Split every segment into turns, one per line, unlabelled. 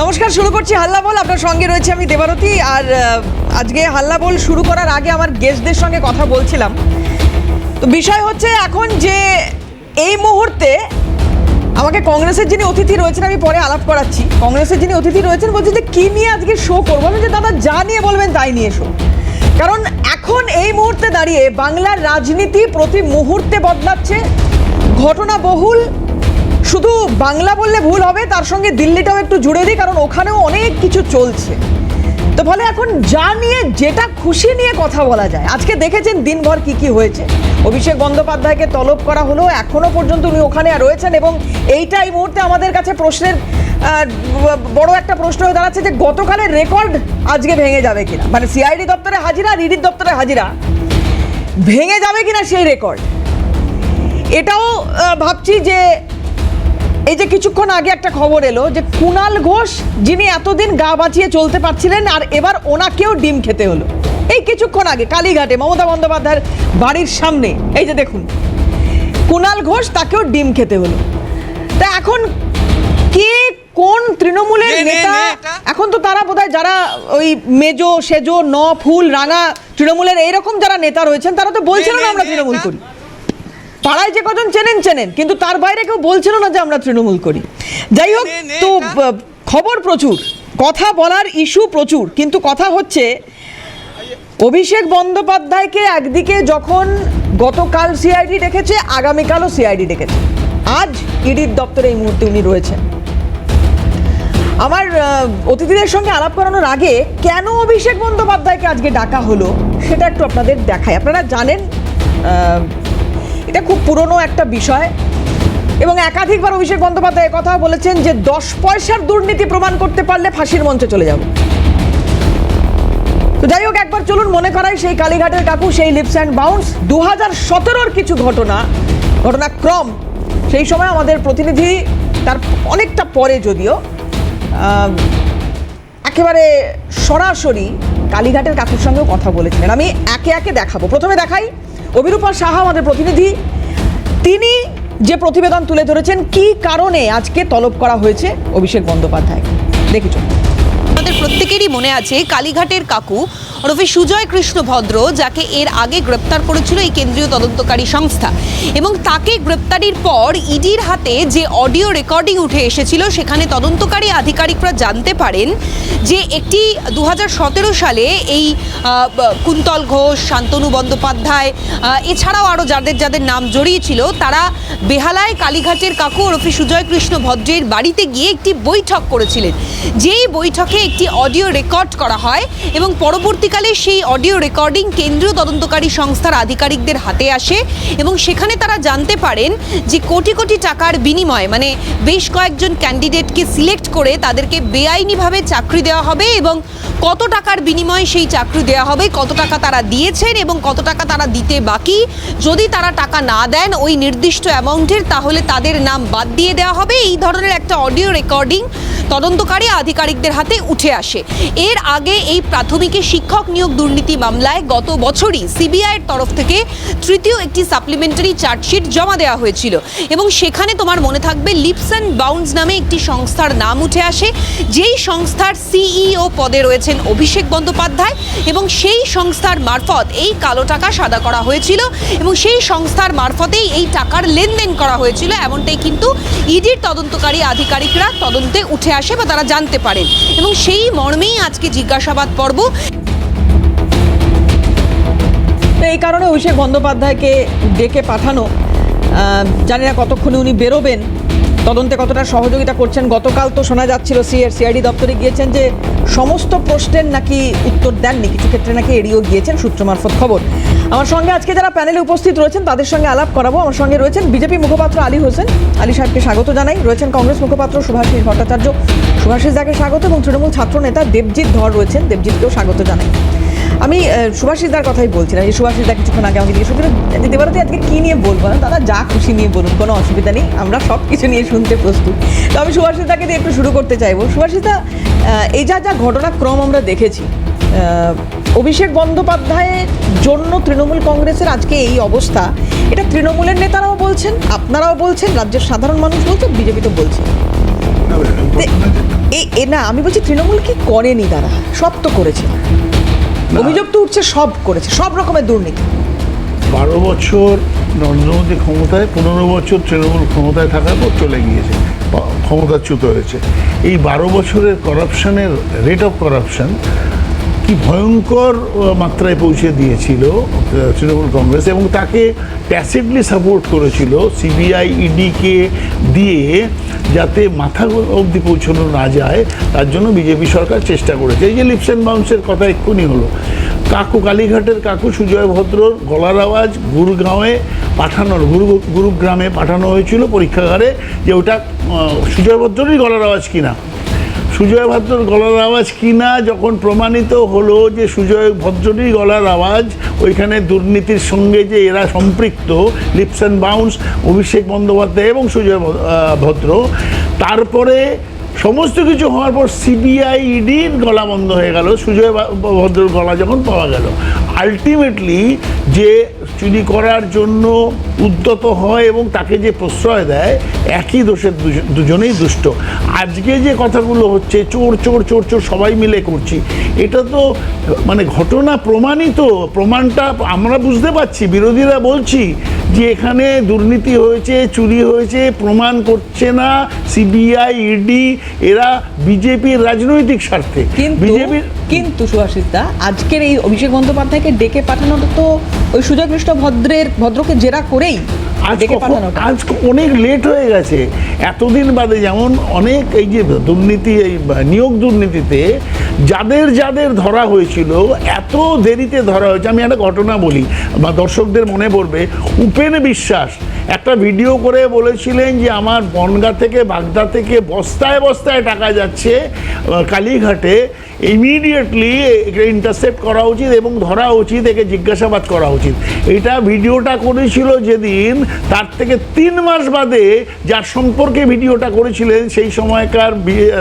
নমস্কার, শুরু করছি হাল্লা বল। আপনার সঙ্গে রয়েছে আমি দেবারতী। আর আজকে হাল্লা বল শুরু করার আগে আমার গেস্টদের সঙ্গে কথা বলছিলাম। তো বিষয় হচ্ছে এখন যে এই মুহূর্তে আমাকে কংগ্রেসের যিনি অতিথি রয়েছেন, আমি পরে আলাপ করাচ্ছি, কংগ্রেসের যিনি অতিথি রয়েছেন বলছে যে কী নিয়ে আজকে শো করবো। আমি যে দাদা যা নিয়ে বলবেন তাই নিয়ে শো। কারণ এখন এই মুহূর্তে দাঁড়িয়ে বাংলার রাজনীতি প্রতি মুহূর্তে বদলাচ্ছে, ঘটনা বহুল। শুধু বাংলা বললে ভুল হবে, তার সঙ্গে দিল্লিটাও একটু জুড়ে দিই, কারণ ওখানেও অনেক কিছু চলছে। তো ফলে এখন যা নিয়ে যেটা খুশি নিয়ে কথা বলা যায়। আজকে দেখেছেন দিনভর কি কি হয়েছে। অভিষেক বন্দ্যোপাধ্যায়কে তলব করা হলো, এখনো পর্যন্ত উনি ওখানে রয়েছেন। এবং এইটা এই মুহূর্তে আমাদের কাছে প্রশ্নের বড় একটা প্রশ্ন হয়ে দাঁড়াচ্ছে যে গতকালের রেকর্ড আজকে ভেঙে যাবে কিনা, মানে সিআইডি দপ্তরে হাজিরা আর ইডির দপ্তরে হাজিরা ভেঙে যাবে কিনা সেই রেকর্ড। এটাও ভাবছি যে এই যে কিছুক্ষণ আগে একটা খবর এলো যে কুণাল ঘোষ, যিনি এতদিন গা বাঁচিয়ে চলতে পারছিলেন, আর এবার ওনাকেও ডিম খেতে হলো। এই কিছুক্ষণ আগে কালীঘাটে মমতা বন্দ্যোপাধ্যায়ের বাড়ির সামনে, এই যে দেখুন কুণাল ঘোষ, তাকেও ডিম খেতে হলো। তা এখন কে কোন তৃণমূলের নেতা, এখন তো তারা বোধহয় যারা ওই মেজো সেজো ন ফুল রাঙা তৃণমূলের এইরকম যারা নেতা রয়েছেন, তারা তো বলছিল না আমরা তৃণমূল করি। পাড়ায় যে কজন চেনেন, কিন্তু তার বাইরে কেউ বলছিল না যে আমরা তৃণমূল করি। যাই হোক, তো খবর প্রচুর, কথা বলার ইস্যু প্রচুর, কিন্তু কথা হচ্ছে অভিষেক বন্দ্যোপাধ্যায়কে একদিকে যখন গতকাল সিআইডি ডেকেছে, আগামীকালও সিআইডি ডেকেছে, আজ ইডির দপ্তরে এই মুহূর্তে উনি রয়েছেন। আমার অতিথিদের সঙ্গে আলাপ করানোর আগে কেন অভিষেক বন্দ্যোপাধ্যায়কে আজকে ডাকা হলো সেটা একটু আপনাদের দেখাই। আপনারা জানেন এটা খুব পুরনো একটা বিষয়, এবং একাধিকবার অভিষেক বন্দ্যোপাধ্যায় কথা বলেছেন যে 10 পয়সার দুর্নীতি প্রমাণ করতে পারলে ফাঁসির মঞ্চে চলে যাব। তো যাই হোক, একবার চলুন মনে করাই সেই কালীঘাটের কাকু, সেই লিপস অ্যান্ড বাউন্স 2017-র কিছু ঘটনাক্রম। সেই সময় আমাদের প্রতিনিধি, তার অনেকটা পরে যদিও, একেবারে সরাসরি কালীঘাটের কাকুর সঙ্গেও কথা বলেছিলেন। আমি একে একে দেখাবো। প্রথমে দেখাই অভিরূপা সাহা, আমাদের প্রতিনিধি, তিনি যে প্রতিবেদন তুলে ধরেছেন কি কারণে আজকে তলব করা হয়েছে অভিষেক বন্দ্যোপাধ্যায়। দেখি চলুন।
আমাদের প্রত্যেকেরই মনে আছে কালীঘাটের কাকু ওরফে সুজয় কৃষ্ণ ভদ্র, যাকে এর আগে গ্রেপ্তার করেছিল এই কেন্দ্রীয় তদন্তকারী সংস্থা, এবং তাকে গ্রেপ্তারির পর ইডির হাতে যে অডিও রেকর্ডিং উঠে এসেছিল, সেখানে তদন্তকারী আধিকারিকরা জানতে পারেন যে একটি 2017 সালে এই কুন্তল ঘোষ, শান্তনু বন্দ্যোপাধ্যায়, এছাড়াও আরও যাদের নাম জড়িয়েছিল, তারা বেহালায় কালীঘাটের কাকু ওরফে সুজয় কৃষ্ণ ভদ্রের বাড়িতে গিয়ে একটি বৈঠক করেছিলেন। যেই বৈঠকে একটি অডিও রেকর্ড করা হয় এবং পরবর্তীকালে সেই অডিও রেকর্ডিং কেন্দ্রীয় তদন্তকারী সংস্থার আধিকারিকদের হাতে আসে, এবং সেখানে তারা জানতে পারেন যে কোটি কোটি টাকার বিনিময়ে, মানে বেশ কয়েকজন ক্যান্ডিডেটকে সিলেক্ট করে তাদেরকে বেআইনিভাবে চাকরি দেওয়া হবে, এবং কত টাকার বিনিময়ে সেই চাকরি দেওয়া হবে, কত টাকা তারা দিয়েছেন এবং কত টাকা তারা দিতে বাকি। যদি তারা টাকা না দেন ওই নির্দিষ্ট অ্যামাউন্টের, তাহলে তাদের নাম বাদ দিয়ে দেওয়া হবে। এই ধরনের একটা অডিও রেকর্ডিং তদন্তকারী আধিকারিকদের হাতে উঠে আসে। এর আগে এই প্রাথমিকে শিক্ষক নিয়োগ দুর্নীতি মামলায় গত বছরই সিবিআইয়ের তরফ থেকে তৃতীয় একটি সাপ্লিমেন্টারি চার্জশিট জমা দেওয়া হয়েছিল, এবং সেখানে তোমার মনে থাকবে লিপস অ্যান্ড বাউন্স নামে একটি সংস্থার নাম উঠে আসে, যেই সংস্থার সিইও পদে রয়েছেন অভিষেক বন্দ্যোপাধ্যায়, এবং সেই সংস্থার মারফত এই কালো টাকা সাদা করা হয়েছিল, এবং সেই সংস্থার মারফতেই এই টাকার লেনদেন করা হয়েছিল, এমনটাই কিন্তু ইডির তদন্তকারী আধিকারিকরা তদন্তে উঠে আসে বা তারা জানতে পারেন, এবং সেই মর্মেই আজকে জিজ্ঞাসাবাদ পর্ব।
এই কারণে অভিষেক বন্দ্যোপাধ্যায়কে ডেকে পাঠানো। জানি না কতক্ষণে উনি বেরোবেন, তদন্তে কতটা সহযোগিতা করছেন। গতকাল তো শোনা যাচ্ছিল সিআইডি দপ্তরে গিয়েছেন যে সমস্ত প্রশ্নের নাকি উত্তর দেননি, কিছু ক্ষেত্রে নাকি এড়িয়েও গিয়েছেন, সূত্র মারফত খবর। আমার সঙ্গে আজকে যারা প্যানেলে উপস্থিত রয়েছেন তাদের সঙ্গে আলাপ করাবো। আমার সঙ্গে রয়েছেন বিজেপি মুখপাত্র আলী হোসেন, আলী সাহেবকে স্বাগত জানাই। রয়েছেন কংগ্রেস মুখপাত্র শুভাশিস ভট্টাচার্য, শুভাশিস দাকে স্বাগত, এবং তৃণমূল ছাত্র নেতা দেবজিৎ ধর রয়েছেন, দেবজিৎকেও স্বাগত জানাই। আমি সুভাষিসদার কথাই বলছিলাম। এই সুভাষিসদা কিছুক্ষণ আগে আমাকে জিজ্ঞেস করছিলেন দেবারতী আজকে কী নিয়ে বলবো। দাদা যা খুশি নিয়ে বলুন, কোনো অসুবিধা নেই, আমরা সব কিছু নিয়ে শুনতে প্রস্তুত। তো আমি সুভাষিসদাকে দিয়ে একটু শুরু করতে চাইবো। সুভাষিসদা, এই যা ঘটনাক্রম আমরা দেখেছি, অভিষেক বন্দ্যোপাধ্যায়ের জন্য তৃণমূল কংগ্রেসের আজকে এই অবস্থা, এটা তৃণমূলের নেতারাও বলছেন, আপনারাও বলছেন, রাজ্যের সাধারণ মানুষ বলছেন, বিজেপি তো বলছে। না আমি বলছি তৃণমূল কি করেনি, তারা সব তো করেছে, অভিযোগ তো উঠছে সব করেছে, সব রকমের দুর্নীতি।
12 বছর নরেন্দ্র মোদী ক্ষমতায়, 15 বছর তৃণমূল ক্ষমতায় থাকার পর চলে গিয়েছে, ক্ষমতাচ্যুত হয়েছে। এই 12 বছরের করাপশনের রেট অফ করাপশন কি ভয়ঙ্কর মাত্রায় পৌঁছে দিয়েছিল তৃণমূল কংগ্রেস, এবং তাকে ট্যাসিডলি সাপোর্ট করেছিল সিবিআই ইডিকে দিয়ে, যাতে মাথা অবধি পৌঁছানো না যায়, তার জন্য বিজেপি সরকার চেষ্টা করেছে। এই যে লিপস অ্যান্ড বাউন্সের কথা এক্ষুনি হলো, কাকু কালীঘাটের কাকু সুজয় ভদ্রর গলার আওয়াজ গুরুগ্রামে পাঠানো হয়েছিল পরীক্ষাগারে, যে ওটা সুজয় ভদ্ররই গলার আওয়াজ কিনা। সুজয় ভদ্রর গলার আওয়াজ কিনা যখন প্রমাণিত হলো যে সুজয় ভদ্ররই গলার আওয়াজ, ওইখানে দুর্নীতির সঙ্গে যে এরা সম্পৃক্ত, lips and bounce, Abhishek Bandyopadhyay এবং সুজয় ভদ্র, তারপরে সমস্ত কিছু হওয়ার পর সিবিআই ইডির গলা বন্ধ হয়ে গেল সুজয় ভদ্রর গলা যখন পাওয়া গেল। আলটিমেটলি যে চুরি করার জন্য উদ্যত হয় এবং তাকে যে প্রশ্রয় দেয়, একই দোষের দুজনেই দুষ্ট। আজকে যে কথাগুলো হচ্ছে চোর চোর চোর চোর সবাই মিলে করছি, এটা তো মানে ঘটনা প্রমাণিত, প্রমাণটা আমরা বুঝতে পারছি, বিরোধীরা বলছি যে এখানে দুর্নীতি হয়েছে, চুরি হয়েছে, প্রমাণ করছে না সিবিআই ইডি, এরা বিজেপির রাজনৈতিক স্বার্থে।
কিন্তু সুভাষিস দা, আজকের এই অভিষেক বন্দ্যোপাধ্যায়কে ডেকে পাঠানোটা তো ওই সুজয় কৃষ্ণ ভদ্রকে জেরা করেই
আজ অনেক লেট হয়ে গেছে, এতদিন বাদে। যেমন অনেক এই যে দুর্নীতি, এই নিয়োগ দুর্নীতিতে যাদের যাদের ধরা হয়েছিল, এত দেরিতে ধরা হয়েছে। আমি একটা ঘটনা বলি, বা দর্শকদের মনে পড়বে, উপেন বিশ্বাস একটা ভিডিও করে বলেছিলেন যে আমার বনগাঁ থেকে, বাগদা থেকে বস্তায় বস্তায় টাকা যাচ্ছে কালীঘাটে, ইমিডিয়েটলি একে ইন্টারসেপ্ট করা উচিত এবং ধরা উচিত, একে জিজ্ঞাসাবাদ করা উচিত। এটা ভিডিওটা করেছিল যেদিন, তার থেকে 3 মাস বাদে যার সম্পর্কে ভিডিওটা করেছিলেন সেই সময়কার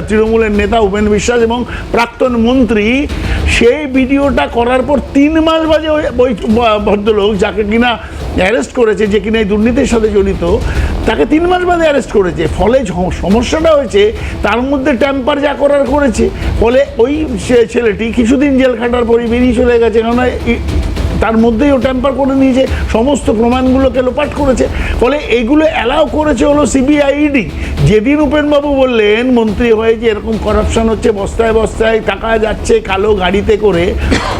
তৃণমূলের নেতা উপেন বিশ্বাস এবং প্রাক্তন মন্ত্রী, সেই ভিডিওটা করার পর 3 মাস বাদে ওই ভদ্রলোক যাকে কিনা অ্যারেস্ট করেছে, যে কিনা এই দুর্নীতির সাথে জড়িত, তাকে 3 মাস বাদে অ্যারেস্ট করেছে। ফলে সমস্যাটা হয়েছে তার মধ্যে ট্যাম্পার যা করার করেছে, ফলে ওই ছেলেটি কিছুদিন জেল খাটার পরই বেরিয়ে চলে গেছে, কেননা তার মধ্যেই ও ট্যাম্পার করে নিয়েছে, সমস্ত প্রমাণগুলোকে লোপাট করেছে। ফলে এইগুলো অ্যালাউ করেছে হলো সিবিআইডি। যেদিন উপেনবাবু বললেন মন্ত্রী হয়ে যে এরকম করাপশন হচ্ছে, বস্তায় বস্তায় টাকা যাচ্ছে কালো গাড়িতে করে,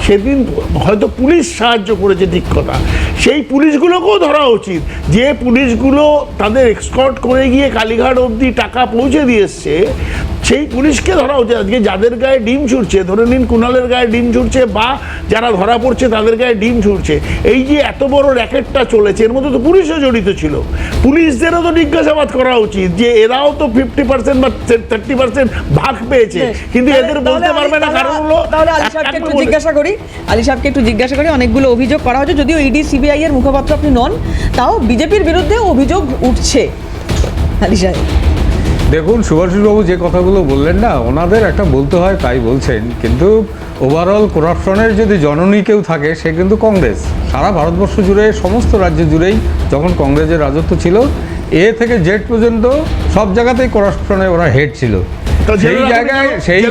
সেদিন হয়তো পুলিশ সাহায্য করেছে, ঠিক কথা। সেই পুলিশগুলোকেও ধরা উচিত, যে পুলিশগুলো তাদের এক্সকর্ট করে গিয়ে কালীঘাট অবধি টাকা পৌঁছে দিয়ে এসছে, সেই পুলিশকে ধরা উচিত। আজকে যাদের গায়ে ডিম ছুটছে, ধরে নিন কুণালের গায়ে ডিম ছুটছে, বা যারা ধরা পড়ছে তাদের গায়ে ডিম ছুটছে, এই যে এত বড় র্যাকেটটা চলেছে, এর মধ্যে তো পুলিশও জড়িত ছিল। পুলিশদেরও তো জিজ্ঞাসাবাদ করা উচিত, যে এরাও তো 50% বা 30% ভাগ পেয়েছে, কিন্তু এদের বলতে পারবে না, কারণ হলো।
তাহলে আলী সাহেবকে একটু জিজ্ঞাসা করি, অনেকগুলো অভিযোগ করা হচ্ছে, যদিও ইডি সিবিআই এর মুখপাত্র আপনি নন, তাও বিজেপির বিরুদ্ধে অভিযোগ উঠছে। আলী সাহেব
দেখুন, সুভাষিসবাবু যে কথাগুলো বললেন না, ওনাদের একটা বলতে হয় তাই বলছেন, কিন্তু ওভারঅল করাপশনের যদি জননী কেউ থাকে সে কিন্তু কংগ্রেস। সারা ভারতবর্ষ জুড়ে, সমস্ত রাজ্য জুড়েই যখন কংগ্রেসের রাজত্ব ছিল, এ থেকে জেড পর্যন্ত সব জায়গাতেই করাপশনে ওরা হেড ছিল। সেই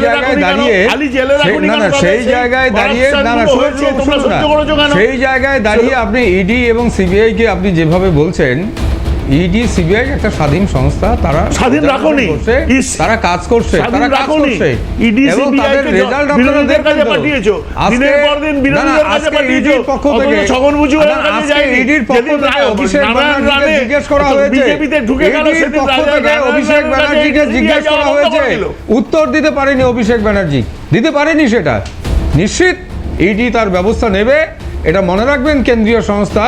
জায়গায় দাঁড়িয়ে আপনি ইডি এবং সিবিআই কে আপনি যেভাবে বলছেন, ইডি সিবিআই একটা স্বাধীন সংস্থা, তারা
স্বাধীন রাখনি,
তারা কাজ করছে, এবং তাদের রেজাল্ট আপনাদের কাছে পাঠিয়েছো। দিনের পর দিন বিরোধীদের কাছে পাঠিয়েছো, পক্ষ থেকে ছগন মুজুমদারের কাছে যায়নি, ইডির পক্ষ থেকে অভিষেক ব্যানার্জিকে জিজ্ঞেস করা হয়েছে, বিজেপিতে ঢুকে গেল, সেদিন অভিষেক ব্যানার্জিকে জিজ্ঞেস করা হয়েছে, উত্তর দিতে পারেনি অভিষেক ব্যানার্জি, দিতে পারেনি। সেটা নিশ্চিত ইডি তার ব্যবস্থা নেবে, এটা মনে রাখবেন। কেন্দ্রীয় সংস্থা,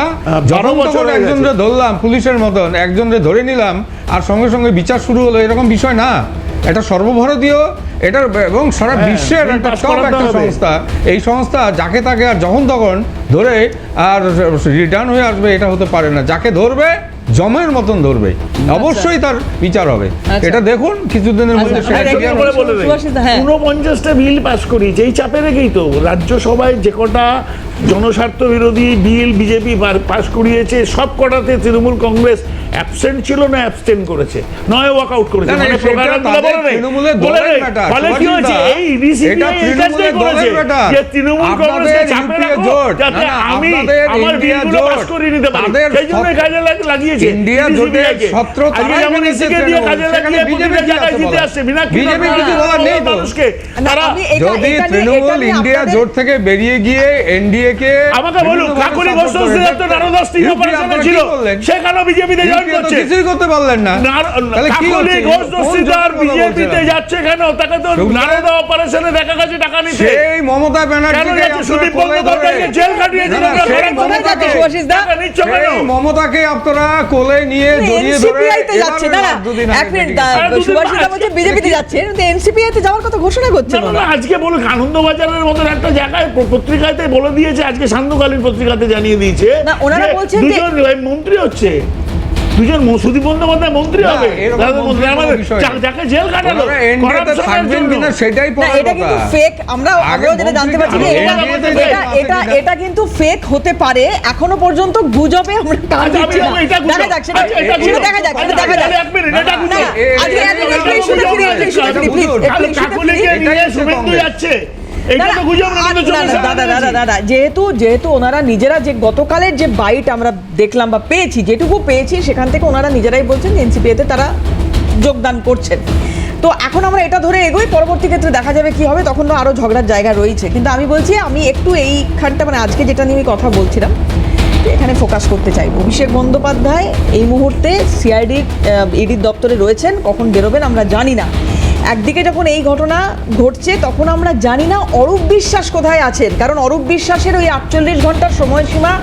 যখন তখন একজনকে ধরলাম পুলিশের মতন, একজনকে ধরে নিলাম আর সঙ্গে সঙ্গে বিচার শুরু হলো, এরকম বিষয় না। এটা সর্বভারতীয়, এটা এবং সারা বিশ্বের একটা টপ একটা সংস্থা। এই সংস্থা যাকে তাকে আর যখন তখন ধরে আর রিটার্ন হয়ে আসবে, এটা হতে পারে না। যাকে ধরবে জমের মতন ধরবে, অবশ্যই তার বিচার হবে। এটা দেখুন কিছুদিনের মধ্যে
49টা বিল পাস করি, যেই চাপে রেখেই তো রাজ্যসভায় যে কটা জনস্বার্থ বিরোধী বিল বিজেপি পাশ করিয়েছে, সব কটাতে তৃণমূল কংগ্রেস অ্যাবসেন্ট ছিল না অ্যাবস্টেন করেছে, নয় ওয়াকআউট করেছে। মানে ফলে কি হয়েছে, এই ইডিসিবিআই এই কাজটাই করেছে যে তৃণমূল কংগ্রেসকে চাপে রাখো যাতে আমি আমার বিলগুলো পাস করিয়ে নিতে পারি, সেই জন্য কাজে লাগিয়েছে
ইন্ডিয়া জোটের ছত্র
আজকে যেমন এসিকে দিয়ে কাজে লাগিয়ে প্রতিটা জায়গায় জিতে আসছে বিনা
বিজেপি কিছু বলার নেই তো।
মানুষকে তারা
যদি তৃণমূল ইন্ডিয়া জোট থেকে বেরিয়ে গিয়ে এনডিএ কে
আমাকে বলুন, কাকুলি ঘোষ তো নারদাস টিম অপারেশনে ছিল, সেখানে বিজেপিতে জয়েন করছে,
কিছুই করতে পারলেন না।
কাকুলি ঘোষ দস্তিদার বিজেপিতে যাচ্ছে কেন? তাকে তো নারদা অপারেশনে দেখা গেছে টাকা নিতে।
সেই মমতা ব্যানার্জিকে
সুদীপ বন্দ্যোপাধ্যায়কে জেল কাটিয়েছিল,
মমতাকে আপনারা কোলে নিয়ে জড়িয়ে ধরে
যাচ্ছে না। এক মিনিট, সুভাষিতা বলছে বিজেপিতে যাচ্ছে, এনসিপিআই তে যাওয়ার কথা ঘোষণা করছে
না। আজকে বলুন, আনন্দবাজারের মতন একটা জায়গায় পত্রিকাতে বলে দিয়েছে, আজকে সান্ধ্যকালীন পত্রিকাতে জানিয়ে দিয়েছে
না, ওনারা বলছেন যে
দুজন মন্ত্রী হচ্ছে, দুজন সুদীপ বন্দ্যোপাধ্যায় মন্ত্রী হবে, যাকে জেল কাটালো
থাকবেন কিনা সেটাই
এটা কিন্তু ফেক। আমরাও যেটা জানতে পারছি যে এটা কিন্তু ফেক হতে পারে, এখনো পর্যন্ত গুজবে আমরা কান দিচ্ছি না। দেখা যাক সেটা দেখা যাক, দেখা যাক।
এক মিনিট, এটা গুজব।
আজকে
শুভেন্দু যাচ্ছে,
যেহেতু ওনারা নিজেরা যে গতকালের যে বাইট আমরা দেখলাম বা পেয়েছি, যেটুকু পেয়েছি সেখান থেকে ওনারা নিজেরাই বলছেন যে এনসিপিতে তারা যোগদান করছেন। তো এখন আমরা এটা ধরে এগোই, পরবর্তী ক্ষেত্রে দেখা যাবে কি হবে, তখন তো আরো ঝগড়ার জায়গা রয়েছে। কিন্তু আমি বলছি, আমি একটু এইখানটা মানে আজকে যেটা নিয়ে কথা বলছিলাম এখানে ফোকাস করতে চাইব। অভিষেক বন্দ্যোপাধ্যায় এই মুহূর্তে সিআইডির ইডির দপ্তরে রয়েছেন, কখন বেরোবেন আমরা জানি না। একদিকে যখন এই ঘটনা ঘটছে তখন আমরা জানি না অরূপ বিশ্বাস কোথায় আছেন, কারণ অরূপ বিশ্বাসের ওই 48 ঘন্টার সময়সীমা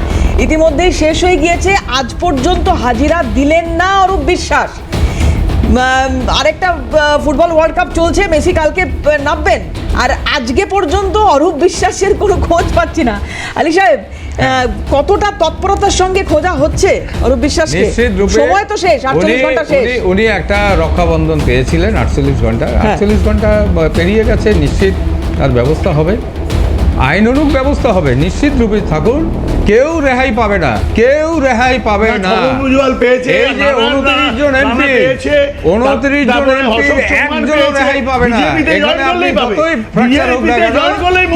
ইতিমধ্যেই শেষ হয়ে গিয়েছে। আজ পর্যন্ত হাজিরা দিলেন না অরূপ বিশ্বাস। আরেকটা ফুটবল ওয়ার্ল্ড কাপ চলছে, মেসি কালকে নামবেন, আর আজকে পর্যন্ত অরূপ বিশ্বাসের কোনো খোঁজ পাচ্ছি না। আলী সাহেব, কতটা তৎপরতার সঙ্গে খোঁজা হচ্ছে অরূপ বিশ্বাসকে? সময় তো শেষ, 48 ঘন্টা শেষ।
উনি একটা রক্ষাবন্ধন পেয়েছিলেন 48 ঘন্টা, 48 ঘন্টা পেরিয়ে গেছে, নিশ্চিত তার ব্যবস্থা হবে, আইন অনুক ব্যবস্থা হবে, নিশ্চিত রূপে থাকুন, কেউ রেহাই পাবে না, কেউ রেহাই পাবে না। এই যে 29 জন এমপি, 29 জন এমপি একজনও রেহাই পাবে না। এখানে আপনি যতই ফ্র্যাকচার হোক না কেন,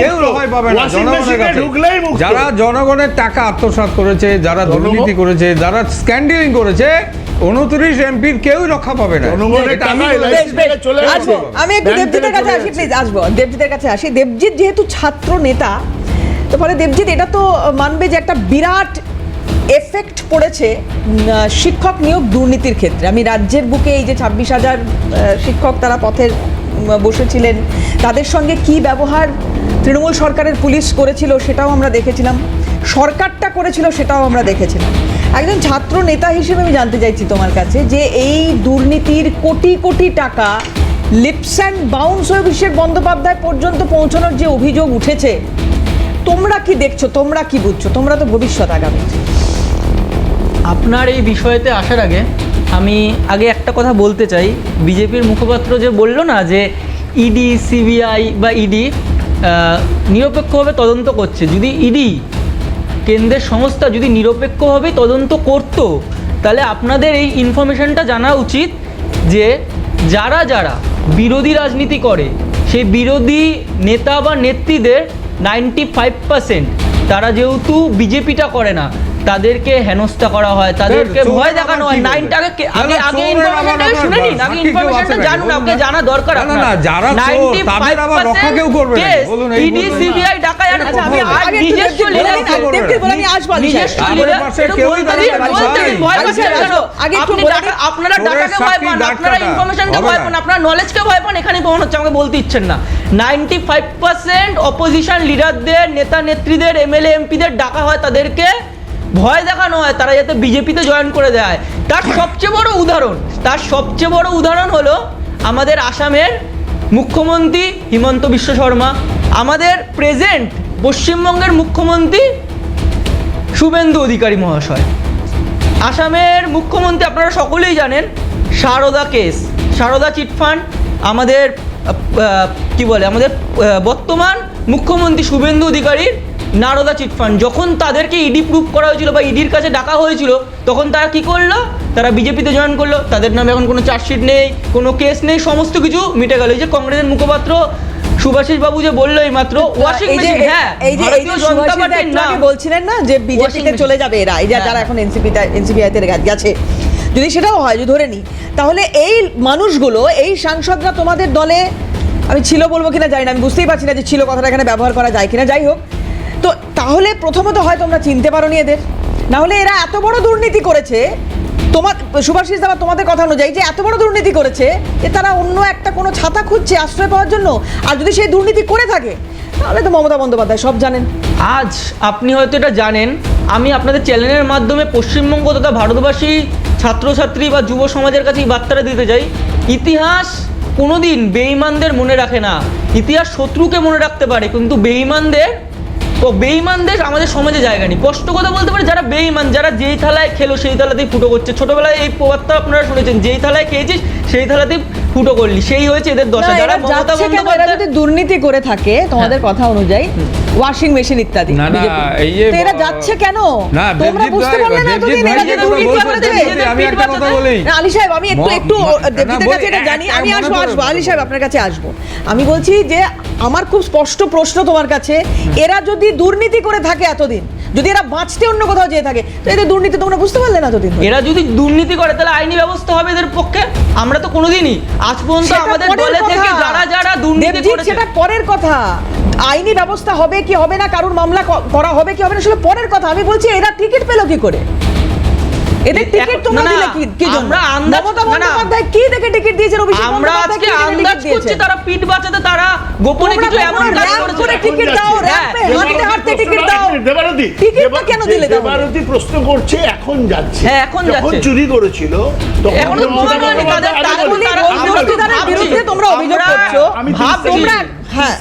কেউ রেহাই পাবে না জনগণের কাছে। যারা জনগণের টাকা আত্মসাৎ করেছে, যারা দুর্নীতি করেছে, যারা স্ক্যান্ডেলিং করেছে, 29 এমপির কেউই রক্ষা পাবে না।
আমি একটু দেবজিতের কাছে আসি, প্লিজ আসবো দেবজিতের কাছে আসি। দেবজিৎ যেহেতু ছাত্র নেতা, তো ফলে দেবজিৎ এটা তো মানবে যে একটা বিরাট এফেক্ট পড়েছে শিক্ষক নিয়োগ দুর্নীতির ক্ষেত্রে। আমি রাজ্যের বুকে এই যে 26,000 শিক্ষক তারা পথে বসেছিলেন, তাদের সঙ্গে কি ব্যবহার তৃণমূল সরকারের পুলিশ করেছিল সেটাও আমরা দেখেছিলাম, সরকারটা করেছিল সেটাও আমরা দেখেছিলাম। একজন ছাত্র নেতা হিসেবে আমি জানতে চাইছি তোমার কাছে যে এই দুর্নীতির কোটি কোটি টাকা লিপস অ্যান্ড বাউন্স হয়ে অভিষেক বন্দ্যোপাধ্যায় পর্যন্ত পৌঁছানোর যে অভিযোগ উঠেছে, তোমরা কি দেখছো, তোমরা কি বুঝছো? তোমরা তো ভবিষ্যৎ আগামী।
আপনার এই বিষয়তে আসার আগে আমি একটা কথা বলতে চাই। বিজেপির মুখপাত্র যে বলল না যে ইডি, সিবিআই বা ইডি নিরপেক্ষভাবে তদন্ত করছে, যদি ইডি কেন্দ্রের সংস্থা যদি নিরপেক্ষভাবে তদন্ত করত, তাহলে আপনাদের এই ইনফরমেশনটা জানা উচিত যে যারা যারা বিরোধী রাজনীতি করে সেই বিরোধী নেতা বা নেত্রীদের 95% তারা যেহেতু বিজেপিটা করে না, তাদেরকে হেনস্থা করা হয়, তাদেরকে ভয় দেখানো হয়। আগে ইনফরমেশনটা শুনে নিন, আগে ইনফরমেশনটা জানুন, আপনাকে জানা দরকার।
না, যারা তাদের আবার রক্ষা কেউ করবে না, বলুন এই
ইডি, সিবিআই ডাকা। আচ্ছা, আমি আগে নিজস্ব লিডার দেখতে বলে আমি আসব। নিজস্ব লিডার কেউই ভয় পাচ্ছে না। আগে একটু
আপনারা ডাকাকে ভয় পান, আপনারা ইনফরমেশনকে ভয় পান, আপনারা নলেজকে ভয় পান, এখানে প্রমাণ হচ্ছে, আমাকে বলতে ইচ্ছেন না। 95% অপোজিশন লিডারদের, নেতা নেত্রীদের, এমএলএ এমপিদের ডাকা হয়, তাদেরকে ভয় দেখানো হয় তারা যাতে বিজেপিতে জয়েন করে দেয়। তার সবচেয়ে বড় উদাহরণ হলো আমাদের আসামের মুখ্যমন্ত্রী হিমন্ত বিশ্ব শর্মা, আমাদের প্রেজেন্ট পশ্চিমবঙ্গের মুখ্যমন্ত্রী শুভেন্দু অধিকারী মহাশয়। আসামের মুখ্যমন্ত্রী আপনারা সকলেই জানেন, সারদা কেস, সারদা চিটফান্ড, আমাদের কি বলে আমাদের বর্তমান মুখ্যমন্ত্রী শুভেন্দু অধিকারীর নারদা চিটফান্ড, যখন তাদেরকে ইডি প্রুফ করা হয়েছিল বা ইডির কাছে ডাকা হয়েছিল, তখন তারা কি করলো? তারা বিজেপিতে জয়েন করলো। তাদের নামে এখন কোনো চার্জশিট নেই, কোনো কেস নেই, সমস্ত কিছু মিটে গেল। এই যে কংগ্রেসের মুখপাত্র সুভাষিস বাবু যে বললো এই মাত্র ওয়াশিং মেশিন, হ্যাঁ ভারতীয় জনতা পার্টির নাম
বলছিলেন না যে বিজেপিতে চলে যাবে এরা, এই যারা এখন এনসিপিআইতে গেছে, যদি সেটাও হয়, যদি ধরে নিই, তাহলে এই মানুষগুলো, এই সাংসদরা তোমাদের দলে, আমি ছিল বলবো কিনা জানি না, আমি বুঝতেই পারছি না যে ছিল কথাটা এখানে ব্যবহার করা যায় কিনা, যাই হোক, তো তাহলে প্রথমত হয় তোমরা চিনতে পারোনি এদের, না হলে এরা এত বড় দুর্নীতি করেছে, তোমার সুভাষিস দাদা তোমাদের কথা অনুযায়ী যে এত বড় দুর্নীতি করেছে যে তারা অন্য একটা কোনো ছাতা খুঁজছে আশ্রয় পাওয়ার জন্য, আর যদি সেই দুর্নীতি করে থাকে তাহলে তো মমতা বন্দ্যোপাধ্যায় সব জানেন।
আজ আপনি হয়তো এটা জানেন, আমি আপনাদের চ্যানেলের মাধ্যমে পশ্চিমবঙ্গ তথা ভারতবাসী ছাত্রছাত্রী বা যুব সমাজের কাছে এই বার্তাটা দিতে চাই, ইতিহাস কোনোদিন বেঈমানদের মনে রাখে না। ইতিহাস শত্রুকে মনে রাখতে পারে, কিন্তু বেঈমানদের আমাদের সমাজে জায়গা নেই। স্পষ্ট কথা বলতে পারে, যারা বেঈমান, যারা যেই থালায় খেলো সেই থালাতেই ফুটো করছে। ছোটবেলায় এই প্রবাদটা আপনারা শুনেছেন, যেই থালায় খেয়েছিস সেই থালাতেই ফুটো করলি, সেই হয়েছে এদের দশা। যারা মমতা বন্দ্যোপাধ্যায়
যদি দুর্নীতি করে থাকে তোমাদের কথা অনুযায়ী, ওয়াশিং মেশিন ইত্যাদি, এরা যাচ্ছে কেন? তোমরা বুঝতে পারলে না এতদিন এরা যে দুর্নীতি করেছে।
আমি একটা কথা বলি,
আলী সাহেব, আমি একটু দেবজিতের কাছে এটা জানি, আমি আসবো আলী সাহেব আপনার কাছে আসবো। আমি বলছি যে আমার খুব স্পষ্ট প্রশ্ন তোমার কাছে, এরা যদি দুর্নীতি করে থাকে এতদিন, যদি এরা বাঁচতে অন্য কোথাও যেয়ে থাকে, তো এদের দুর্নীতি তোমরা বুঝতে পারলে না এতদিন?
এরা যদি দুর্নীতি করে তাহলে আইনি ব্যবস্থা হবে এদের পক্ষে। আমরা তো কোনোদিনই আজ পর্যন্ত আমাদের দলে থেকে যারা দুর্নীতি করেছে,
সেটা পরের কথা। আইনি ব্যবস্থা হবে কি হবে না, কারণ মামলা করা হবে কি হবে না, সেটা পরের কথা। আমি বলছি এরা টিকিট পেলো কি করে? এদের টিকিট তোমরা দিলে কি জন্য? মমতা বন্দ্যোপাধ্যায় কি দেখে টিকিট দিয়েছেন?
আমরা আজকে আন্দাজ করছি তারা পিঠ বাঁচাতে, তারা গোপনে কিছু এমন কাজ করেছে।
টিকিট দাও, র‍্যাম্পে হাঁটতে হাঁটতে টিকিট দাও।
দেবারতী,
টিকিটটা কেন দিলে?
দেবারতী প্রশ্ন করছে এখন যাচ্ছে,
হ্যাঁ এখন যাচ্ছে,
যখন চুরি করেছিল তখন
এখন প্রমাণ হয়নি তাদের,
তাদের বিরুদ্ধে তোমরা অভিযোগ করছো, তোমরা হ্যাঁ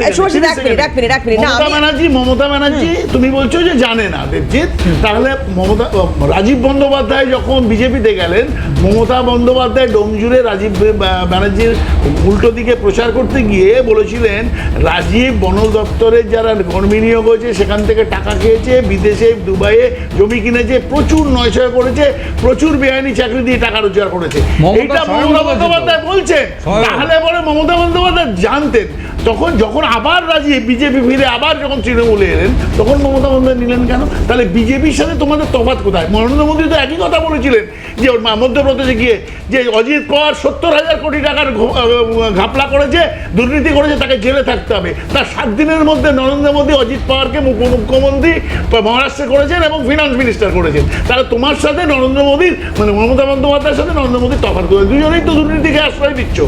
মমতা ব্যানার্জি তুমি বলছো যে জানে না দেবজিৎ, তাহলে রাজীব বন্দ্যোপাধ্যায় যখন বিজেপিতে গেলেন, মমতা বন্দ্যোপাধ্যায় ডোমজুড়ে রাজীব ব্যানার্জির উল্টো দিকে প্রচার করতে গিয়ে বলেছিলেন রাজীব বন দপ্তরের যারা কর্মী নিয়োগ হয়েছে সেখান থেকে টাকা খেয়েছে, বিদেশে দুবাইয়ে জমি কিনেছে, প্রচুর নয়ছয় করেছে, প্রচুর বেআইনি চাকরি দিয়ে টাকা রোজগার করেছে। এইটা মমতা বন্দ্যোপাধ্যায় বলছেন, তাহলে বলে মমতা বন্দ্যোপাধ্যায় জানতেন। যখন আবার রাজীব বিজেপি ফিরে আবার যখন তৃণমূলে এলেন, তখন মমতা বন্দ্যোপাধ্যায় নিলেন কেন? তাহলে বিজেপির সাথে তোমাদের তফাৎ কোথায়? নরেন্দ্র মোদী তো একই কথা বলেছিলেন যে মধ্যপ্রদেশে গিয়ে যে অজিত পাওয়ার 70,000 কোটি টাকার ঘাপলা করেছে, দুর্নীতি করেছে, তাকে জেলে থাকতে হবে। তার 7 দিনের মধ্যে নরেন্দ্র মোদী অজিত পাওয়ারকে মুখ্যমন্ত্রী মহারাষ্ট্রে করেছেন এবং ফিনান্স মিনিস্টার করেছেন। তাহলে তোমার সাথে নরেন্দ্র মোদীর মানে মমতা বন্দ্যোপাধ্যায়ের সাথে নরেন্দ্র মোদীর তফাৎ করে, দুজনেই তো দুর্নীতিকে আশ্রয় দিচ্ছ।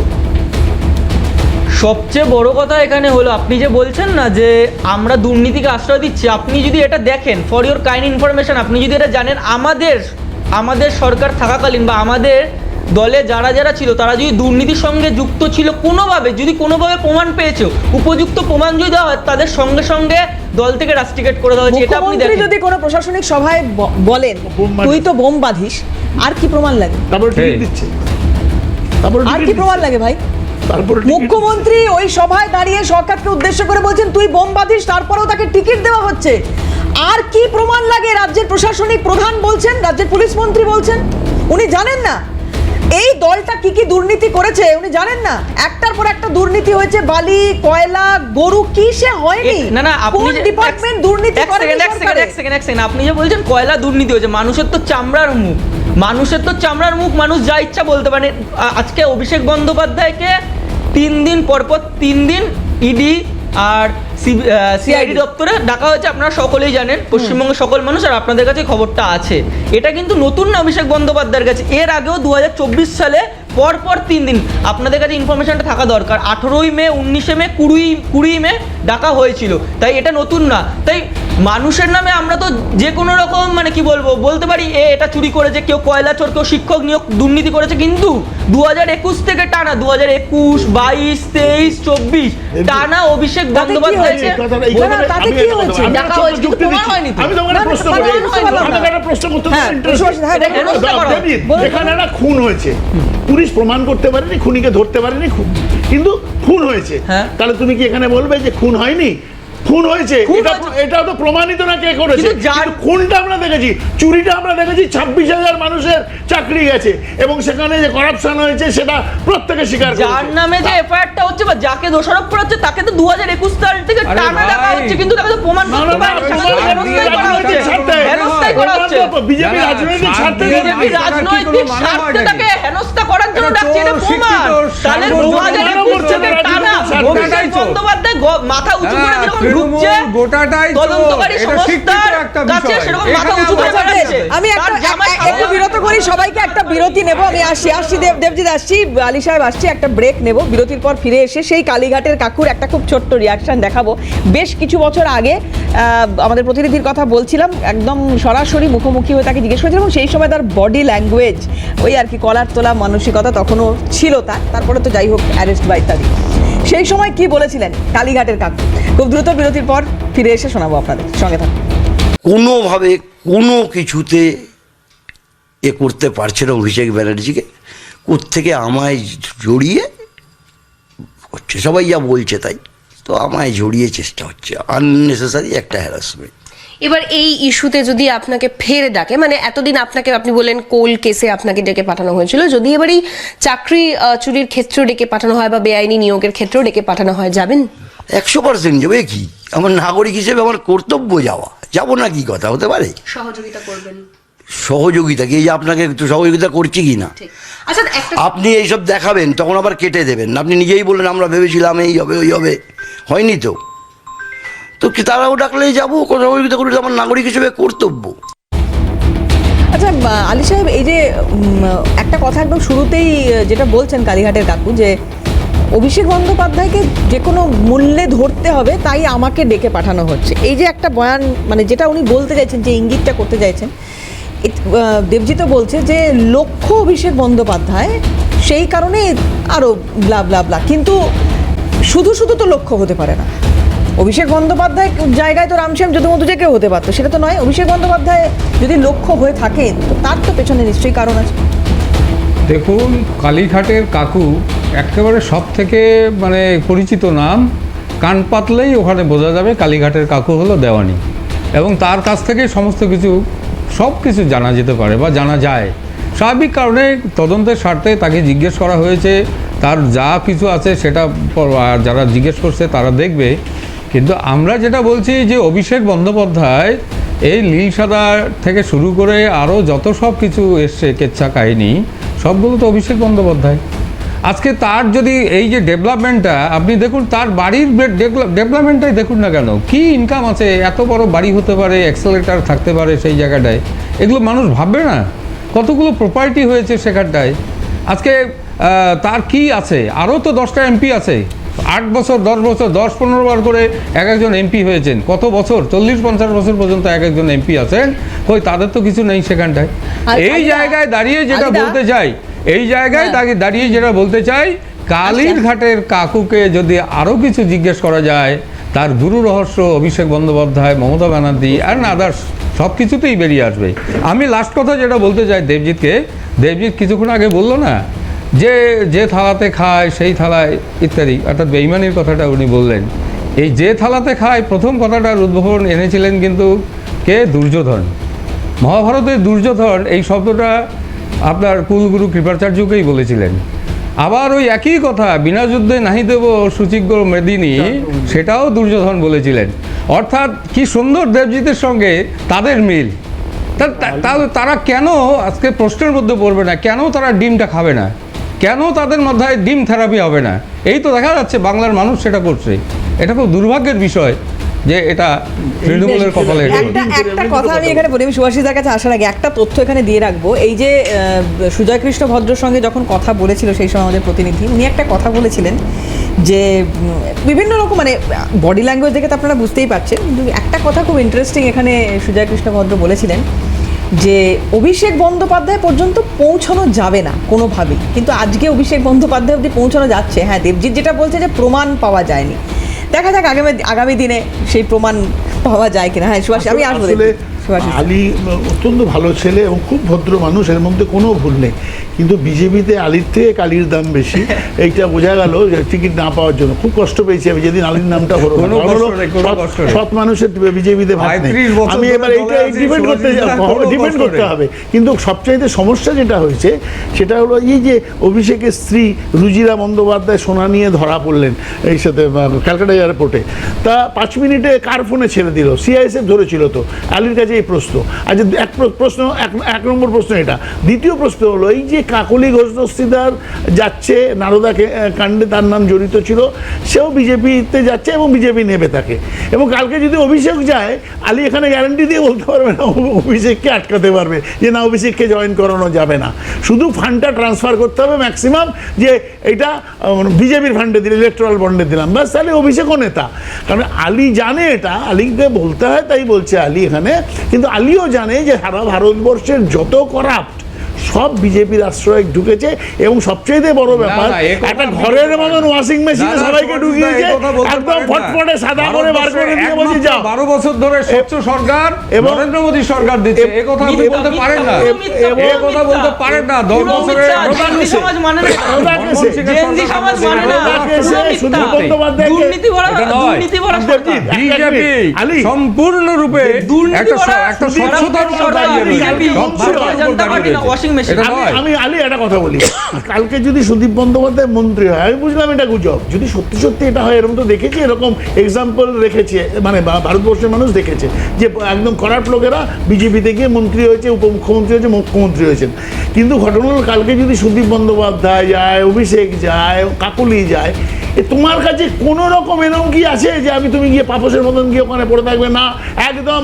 সবচেয়ে বড় কথা এখানে হলো, আপনি যে বলছেন না যে আমরা দুর্নীতিকে আশ্রয় দিচ্ছি, আপনি যদি এটা দেখেন, ফর ইওর কাইন্ড ইনফরমেশন, আপনি যদি এটা জানেন, আমাদের সরকার থাকাকালীন বা আমাদের দলে যারা ছিল তারা যদি দুর্নীতির সঙ্গে যুক্ত ছিল কোনোভাবে, যদি কোনোভাবে প্রমাণ পেয়েছো, উপযুক্ত প্রমাণ যদি দেওয়া হয়, তাদের সঙ্গে সঙ্গে দল থেকে রাস্টিকেট করে দেওয়া হয়েছে। এটা আপনি দেখেন,
যদি কোনো প্রশাসনিক সভায় বলেন তুই তো বোম বাঁধিস, আর কি প্রমাণ লাগে?
তারপর টিকিট দিচ্ছে,
আর কি প্রমাণ লাগে ভাই? মুখ্যমন্ত্রী ওই সভায় দাঁড়িয়ে সরকারকে উদ্দেশ্য করে বলছেন তুই বোম বাঁধিস, তারপরেও তাকে টিকিট দেওয়া হচ্ছে। আর কি প্রমাণ লাগে? রাজ্যের প্রশাসনিক প্রধান বলছেন, রাজ্যের পুলিশ মন্ত্রী বলছেন, উনি জানেন না এই দলটা কি কি দুর্নীতি করেছে? উনি জানেন না? একটার পর একটা দুর্নীতি হয়েছে, বালি, কয়লা, গরু, কি সে হয়নি?
না আপনি
কোন ডিপার্টমেন্ট দুর্নীতি করে?
এক সেকেন্ড, আপনি যে বলছেন কয়লা দুর্নীতি হয়েছে, মানুষের তো চামড়ার মুখ, মানুষ যা ইচ্ছা বলতে পারে। আজকে অভিষেক বন্দ্যোপাধ্যায়কে 3 দিন পর 3 দিন ইডি আর সিআইডি দপ্তরে ডাকা হয়েছে, আপনারা সকলেই জানেন, পশ্চিমবঙ্গের সকল মানুষ, আর আপনাদের কাছে খবরটা আছে। এটা কিন্তু নতুন না অভিষেক বন্দ্যোপাধ্যায়ের কাছে, এর আগেও 2024 সালে পরপর 3 দিন, আপনাদের কাছে ইনফরমেশনটা থাকা দরকার। 18ই মে, 19শে মে, 20 মে ডাকা হয়েছিল, তাই এটা নতুন না। তাই মানুষের নামে আমরা তো যে কোনো রকম মানে কি বলতে পারি এটা চুরি করেছে, কেউ কয়লা চোর, কেউ শিক্ষক নিয়োগ দুর্নীতি করেছে, কিন্তু 2021 থেকে টানা 2021, 22, 23, 24 টানা অভিষেক বন্দ্যোপাধ্যায়কে
তাতে কি হয়েছে?
ডাকা হয়েছে, কিন্তু প্রমাণ হয়নি।
আমি তোমাকে প্রশ্ন করি, আমাকে প্রশ্ন করতে এখানে একটা খুন হয়েছে, পুলিশ প্রমাণ করতে পারেনি, খুনিকে ধরতে পারেনি, কিন্তু খুন হয়েছে,
হ্যাঁ।
তাহলে তুমি কি এখানে বলবে যে খুন হয়নি? খুন হয়েছে, এটা তো প্রমাণিত না কে করেছে। কিন্তু খুনটা আমরা দেখেছি, চুরিটা আমরা দেখেছি, 26,000 মানুষের চাকরি গেছে এবং সেখানে যে করাপশন হয়েছে সেটা প্রত্যেকে স্বীকার করেছে।
যার নামে যে এফআইআরটা হচ্ছে বা যাকে দোষারোপ করা হচ্ছে তাকে তো 2021 সাল থেকে টানা দেখা হচ্ছে, কিন্তু তাকে তো প্রমাণ করতে পারেনি।
বিজেপি রাজনৈতিক স্বার্থে,
বিজেপি রাজনৈতিক স্বার্থে তাকে হেনস্থা করার জন্য ডাকছে, এটা প্রমাণ। তাহলে 2021 থেকে টানা অভিষেক বন্দ্যোপাধ্যায় মাথা উঁচু করে যেরকম ঢুকছে, তদন্তকারী সংস্থার কাছে সেরকম মাথা উঁচু করে বেড়াচ্ছে। আমি একটু বিরত করি, সবাইকে একটা বিরতি নেব। আমি আসছি দেবজিৎ আসছি, আলী সাহেব আসছি, একটা ব্রেক নেব। বিরতির পর ফিরে এসে সেই কালীঘাটের কাকুর একটা খুব ছোট্ট রিয়াকশন দেখাবো। বেশ কিছু বছর আগে আমাদের প্রতিনিধির কথা বলছিলাম, একদম সরাসরি মুখোমুখি হয়ে তাকে জিজ্ঞেস করেছিলাম, সেই সময় তার বডি ল্যাঙ্গুয়েজ ওই আর কি কলার তোলা মানসিকতা তখনও ছিল তারপরে তো যাই হোক অ্যারেস্ট বা ইত্যাদি। সেই সময় কি বলেছিলেন কালীঘাটের কাকু? খুব দ্রুত বিরতির পর ফিরে এসে শোনাবো আপনাদের, সঙ্গে থাকুন।
কোনোভাবে কোনো কিছুতে এ করতে পারছে না অভিষেক ব্যানার্জিকে, কোত্থেকে আমায় জড়িয়ে হচ্ছে, সবাই যা বলছে তাই, তো আমায় জড়িয়ে চেষ্টা হচ্ছে, আননেসেসারি একটা হ্যারাসমেন্ট।
এবার এই ইস্যুতে যদি আপনাকে ফের ডাকে, মানে এতদিন আপনাকে, আপনি বললেন কোল কেসে আপনাকে ডেকে পাঠানো হয়েছিল, যদি এবার এই চাকরি চুরির ক্ষেত্রেও ডেকে পাঠানো হয় বা বেআইনি নিয়োগের ক্ষেত্রেও ডেকে পাঠানো হয়, যাবেন?
100% যাবে। কি আমার নাগরিক হিসেবে আমার কর্তব্য যাওয়া, যাবো না কি কথা হতে পারে?
সহযোগিতা করবেন?
সহযোগিতা কি, এই যে আপনাকে একটু সহযোগিতা করছি কি না,
আচ্ছা একটা
আপনি এইসব দেখাবেন তখন আবার কেটে দেবেন। আপনি নিজেই বললেন আমরা ভেবেছিলাম এই হবে ওই হবে, হয়নি তো, তো তারাও ডাকলেই যাবো, সহযোগিতা করলে আমার নাগরিক হিসেবে কর্তব্য।
আচ্ছা আলী সাহেব, এই যে একটা কথা একদম শুরুতেই যেটা বলছেন কালীঘাটের কাকু, যে অভিষেক বন্দ্যোপাধ্যায়কে যে কোনো মূল্যে ধরতে হবে তাই আমাকে ডেকে পাঠানো হচ্ছে, এই যে একটা বয়ান, মানে যেটা উনি বলতে চাইছেন, যে ইঙ্গিতটা করতে চাইছেন, দেবজিৎও বলছে যে লক্ষ্য অভিষেক বন্দ্যোপাধ্যায়, সেই কারণে আরও ব্লা ব্লা ব্লা। কিন্তু শুধু শুধু তো লক্ষ্য হতে পারে না। অভিষেক বন্দ্যোপাধ্যায় জায়গায় তো রামশ্যাম যদুমধু যে কেউ হতে পারতো, সেটা তো নয়। অভিষেক বন্দ্যোপাধ্যায় যদি লক্ষ্য হয়ে থাকে তো তার তো পেছনে নিশ্চয়ই কারণ আছে।
দেখুন, কালীঘাটের কাকু একেবারে সব থেকে মানে পরিচিত নাম, কান পাতলেই ওখানে বোঝা যাবে কালীঘাটের কাকু হলো দেওয়ানি, এবং তার কাছ থেকে সমস্ত কিছু সব কিছু জানা যেতে পারে বা জানা যায়। স্বাভাবিক কারণে তদন্তের স্বার্থে তাকে জিজ্ঞেস করা হয়েছে, তার যা কিছু আছে সেটা যারা জিজ্ঞেস করছে তারা দেখবে। কিন্তু আমরা যেটা বলছি যে অভিষেক বন্দ্যোপাধ্যায় এই নীল সাদা থেকে শুরু করে আরও যত সব কিছু এসছে কেচ্ছা কাহিনী, সবগুলো তো অভিষেক বন্দ্যোপাধ্যায়। আজকে তার যদি এই যে ডেভেলপমেন্টটা আপনি দেখুন, তার বাড়ির ডেভেলপমেন্টটাই দেখুন না কেন, কি ইনকাম আছে, এত বড় বাড়ি হতে পারে, অ্যাক্সেলেটার থাকতে পারে সেই জায়গাটায়, এগুলো মানুষ ভাববে না? কতগুলো প্রপার্টি হয়েছে সেখানটায়। আজকে তার কি আছে, আরও তো 10টা এমপি আছে, 8 বছর 10 বছর 10-15 বার করে এক একজন এমপি হয়েছেন, কত বছর, 40-50 বছর পর্যন্ত এক একজন এমপি আছেন, কই তাদের তো কিছু নেই সেখানটায়। এই জায়গায় দাঁড়িয়ে যেটা বলতে চাই, এই জায়গায় দাঁড়িয়ে যেটা বলতে চাই, কালীঘাটের কাকুকে যদি আরও কিছু জিজ্ঞেস করা যায়, তার গুরু রহস্য অভিষেক বন্দ্যোপাধ্যায়, মমতা ব্যানার্জি আর আদার্স সব কিছুতেই বেরিয়ে আসবে। আমি লাস্ট কথা যেটা বলতে চাই দেবজিৎকে, দেবজিৎ কিছুক্ষণ আগে বললো না যে থালাতে খায় সেই থালায় ইত্যাদি, অর্থাৎ বেঈমানির কথাটা উনি বললেন। এই যে থালাতে খায় প্রথম কথাটার উদ্ভাবন এনেছিলেন কিন্তু কে? দুর্যোধন। মহাভারতের দুর্যোধন এই শব্দটা আপনার কুলগুরু কৃপাচার্যকেই বলেছিলেন। আবার ওই একই কথা বিনা যুদ্ধে নাহি দেব সুচিজ্ঞ মেদিনী, সেটাও দুর্যোধন বলেছিলেন। অর্থাৎ কি সুন্দর দেবজিতের সঙ্গে তাদের মিল। তাহলে তারা কেন আজকে প্রশ্নের মধ্যে পড়বে না, কেন তারা ডিমটা খাবে না, কেন তাদের মাথায় ডিম থেরাপি হবে না? এই তো দেখা যাচ্ছে বাংলার মানুষ সেটা করছে। এটা খুব দুর্ভাগ্যের বিষয় যে এটা তৃণমূলের কপালে।
একটা কথা আমি এখানে বলি, আমি সুভাষিতার কাছে আসার আগে একটা তথ্য এখানে দিয়ে রাখবো। এই যে সুজয় কৃষ্ণ ভদ্রর সঙ্গে যখন কথা বলেছিল সেই সময় আমাদের প্রতিনিধি, উনি একটা কথা বলেছিলেন যে বিভিন্ন রকম, মানে বডি ল্যাঙ্গুয়েজ দেখে তো আপনারা বুঝতেই পারছেন, কিন্তু একটা কথা খুব ইন্টারেস্টিং এখানে সুজয় কৃষ্ণ ভদ্র বলেছিলেন যে অভিষেক বন্দ্যোপাধ্যায় পর্যন্ত পৌঁছানো যাবে না কোনোভাবেই, কিন্তু আজকে অভিষেক বন্দ্যোপাধ্যায় অবধি পৌঁছানো যাচ্ছে। হ্যাঁ, দেবজিৎ যেটা বলছে যে প্রমাণ পাওয়া যায়নি, দেখা যাক আগামী দিনে সেই প্রমাণ পাওয়া যায় কিনা। হ্যাঁ সুভাষ, আমি আসবো। সুভাষিস দা।
আলী অত্যন্ত ভালো ছেলে এবং খুব ভদ্র মানুষ, এর মধ্যে কোনো ভুল নেই, কিন্তু বিজেপিতে আলীর থেকে কালির দাম বেশি, এইটা বোঝা গেল টিকিট না পাওয়ার জন্য। খুব কষ্ট পেয়েছি আমি যেদিন আলীর নামটা হলো।
কোনো কষ্ট নেই, কোনো কষ্ট নেই।
সৎ মানুষের বিজেপিতে ভাত নেই।
35 বছর
আমি এবার
ধরে
এইটা
চলে আসছি,
ডিপেন্ড করতে
কোনো
ডিপেন্ড
কষ্ট
করতে
নেই।
হবে। কিন্তু সবচাইতে সমস্যা যেটা হয়েছে সেটা হলো এই যে অভিষেকের স্ত্রী রুজিরা বন্দ্যোপাধ্যায় সোনা নিয়ে ধরা পড়লেন এই সাথে ক্যালকাটা এয়ারপোর্টে, তা 5 মিনিটে কার ফোনে ছেড়ে দিল, সিআইএসএফ ধরেছিল তো। আলীর কাছে এই প্রশ্ন। আচ্ছা, এক নম্বর প্রশ্ন এটা। দ্বিতীয় প্রশ্ন হলো এই যে কাকলি ঘোষ দস্তিদার যাচ্ছে নারদা কাণ্ডে, তার নাম জড়িত ছিল, সেও বিজেপিতে যাচ্ছে এবং বিজেপি নেবে তাকে। এবং কালকে যদি অভিষেক যায়, আলী এখানে গ্যারান্টি দিয়ে বলতে পারবে না অভিষেককে আটকাতে পারবে যে না, অভিষেককে জয়েন করানো যাবে না, শুধু ফান্ডটা ট্রান্সফার করতে হবে ম্যাক্সিমাম, যে এটা বিজেপির ফান্ডে দিলে, ইলেকট্রাল বন্ডে দিলাম, ব্যাস, তাহলে অভিষেকও নেতা। কারণ আলী জানে এটা, আলীকে বলতে হয় তাই বলছে আলী এখানে, কিন্তু আলীও জানে যে সারা ভারতবর্ষের যত করাপ্ট সব বিজেপির আশ্রয় ঢুকেছে। এবং সবচেয়ে বড় ব্যাপার, একটা ঘরের মতন ওয়াশিং মেশিনে সবাইকে ঢুকিয়েছে, একদম ফটফটে সাদা করে বার করে দিয়ে বলছে যাও।
12 বছর ধরে স্বচ্ছ সরকার
এবং
নরেন্দ্র মোদী সরকার দিচ্ছে, এই কথা আপনি বলতে পারেন না, এই কথা বলতে পারেন না। 10 বছরের
সমাজ মানে না, জেএনজি সমাজ মানে না,
সুদীপ বন্দ্যোপাধ্যায়কে
দুর্নীতি ভরা,
এটা নয়।
দুর্নীতি ভরা সরকার।
বিজেপি
আলী,
সম্পূর্ণরূপে একটা স্বচ্ছতার উপর দাঁড়িয়ে রয়েছে।
ভারতীয় জনতা পার্টি না ওয়াশিং মেশিন।
এটা নয়।
আমি আলী একটা কথা বলি, কালকে যদি সুদীপ বন্দ্যোপাধ্যায় মন্ত্রী হয়, আমি বুঝলাম এটা গুজব, যদি সত্যি সত্যি এটা হয়, এরকম তো দেখেছি, এরকম এক্সাম্পল রেখেছে, মানে ভারতবর্ষের মানুষ দেখেছে যে একদম করাপ্ট লোকেরা বিজেপিতে গিয়ে মন্ত্রী হয়েছে, উপমুখ্যমন্ত্রী হয়েছে, মুখ্যমন্ত্রী হয়েছেন। কিন্তু ঘটনা হলো কালকে যদি সুদীপ বন্দ্যোপাধ্যায় যায়, অভিষেক যায়, কাকলি যায়, তোমার কাছে কোনো রকম এরকম কি আছে যে তুমি গিয়ে পাপসের মতন গিয়ে ওখানে পড়ে থাকবে? না, একদম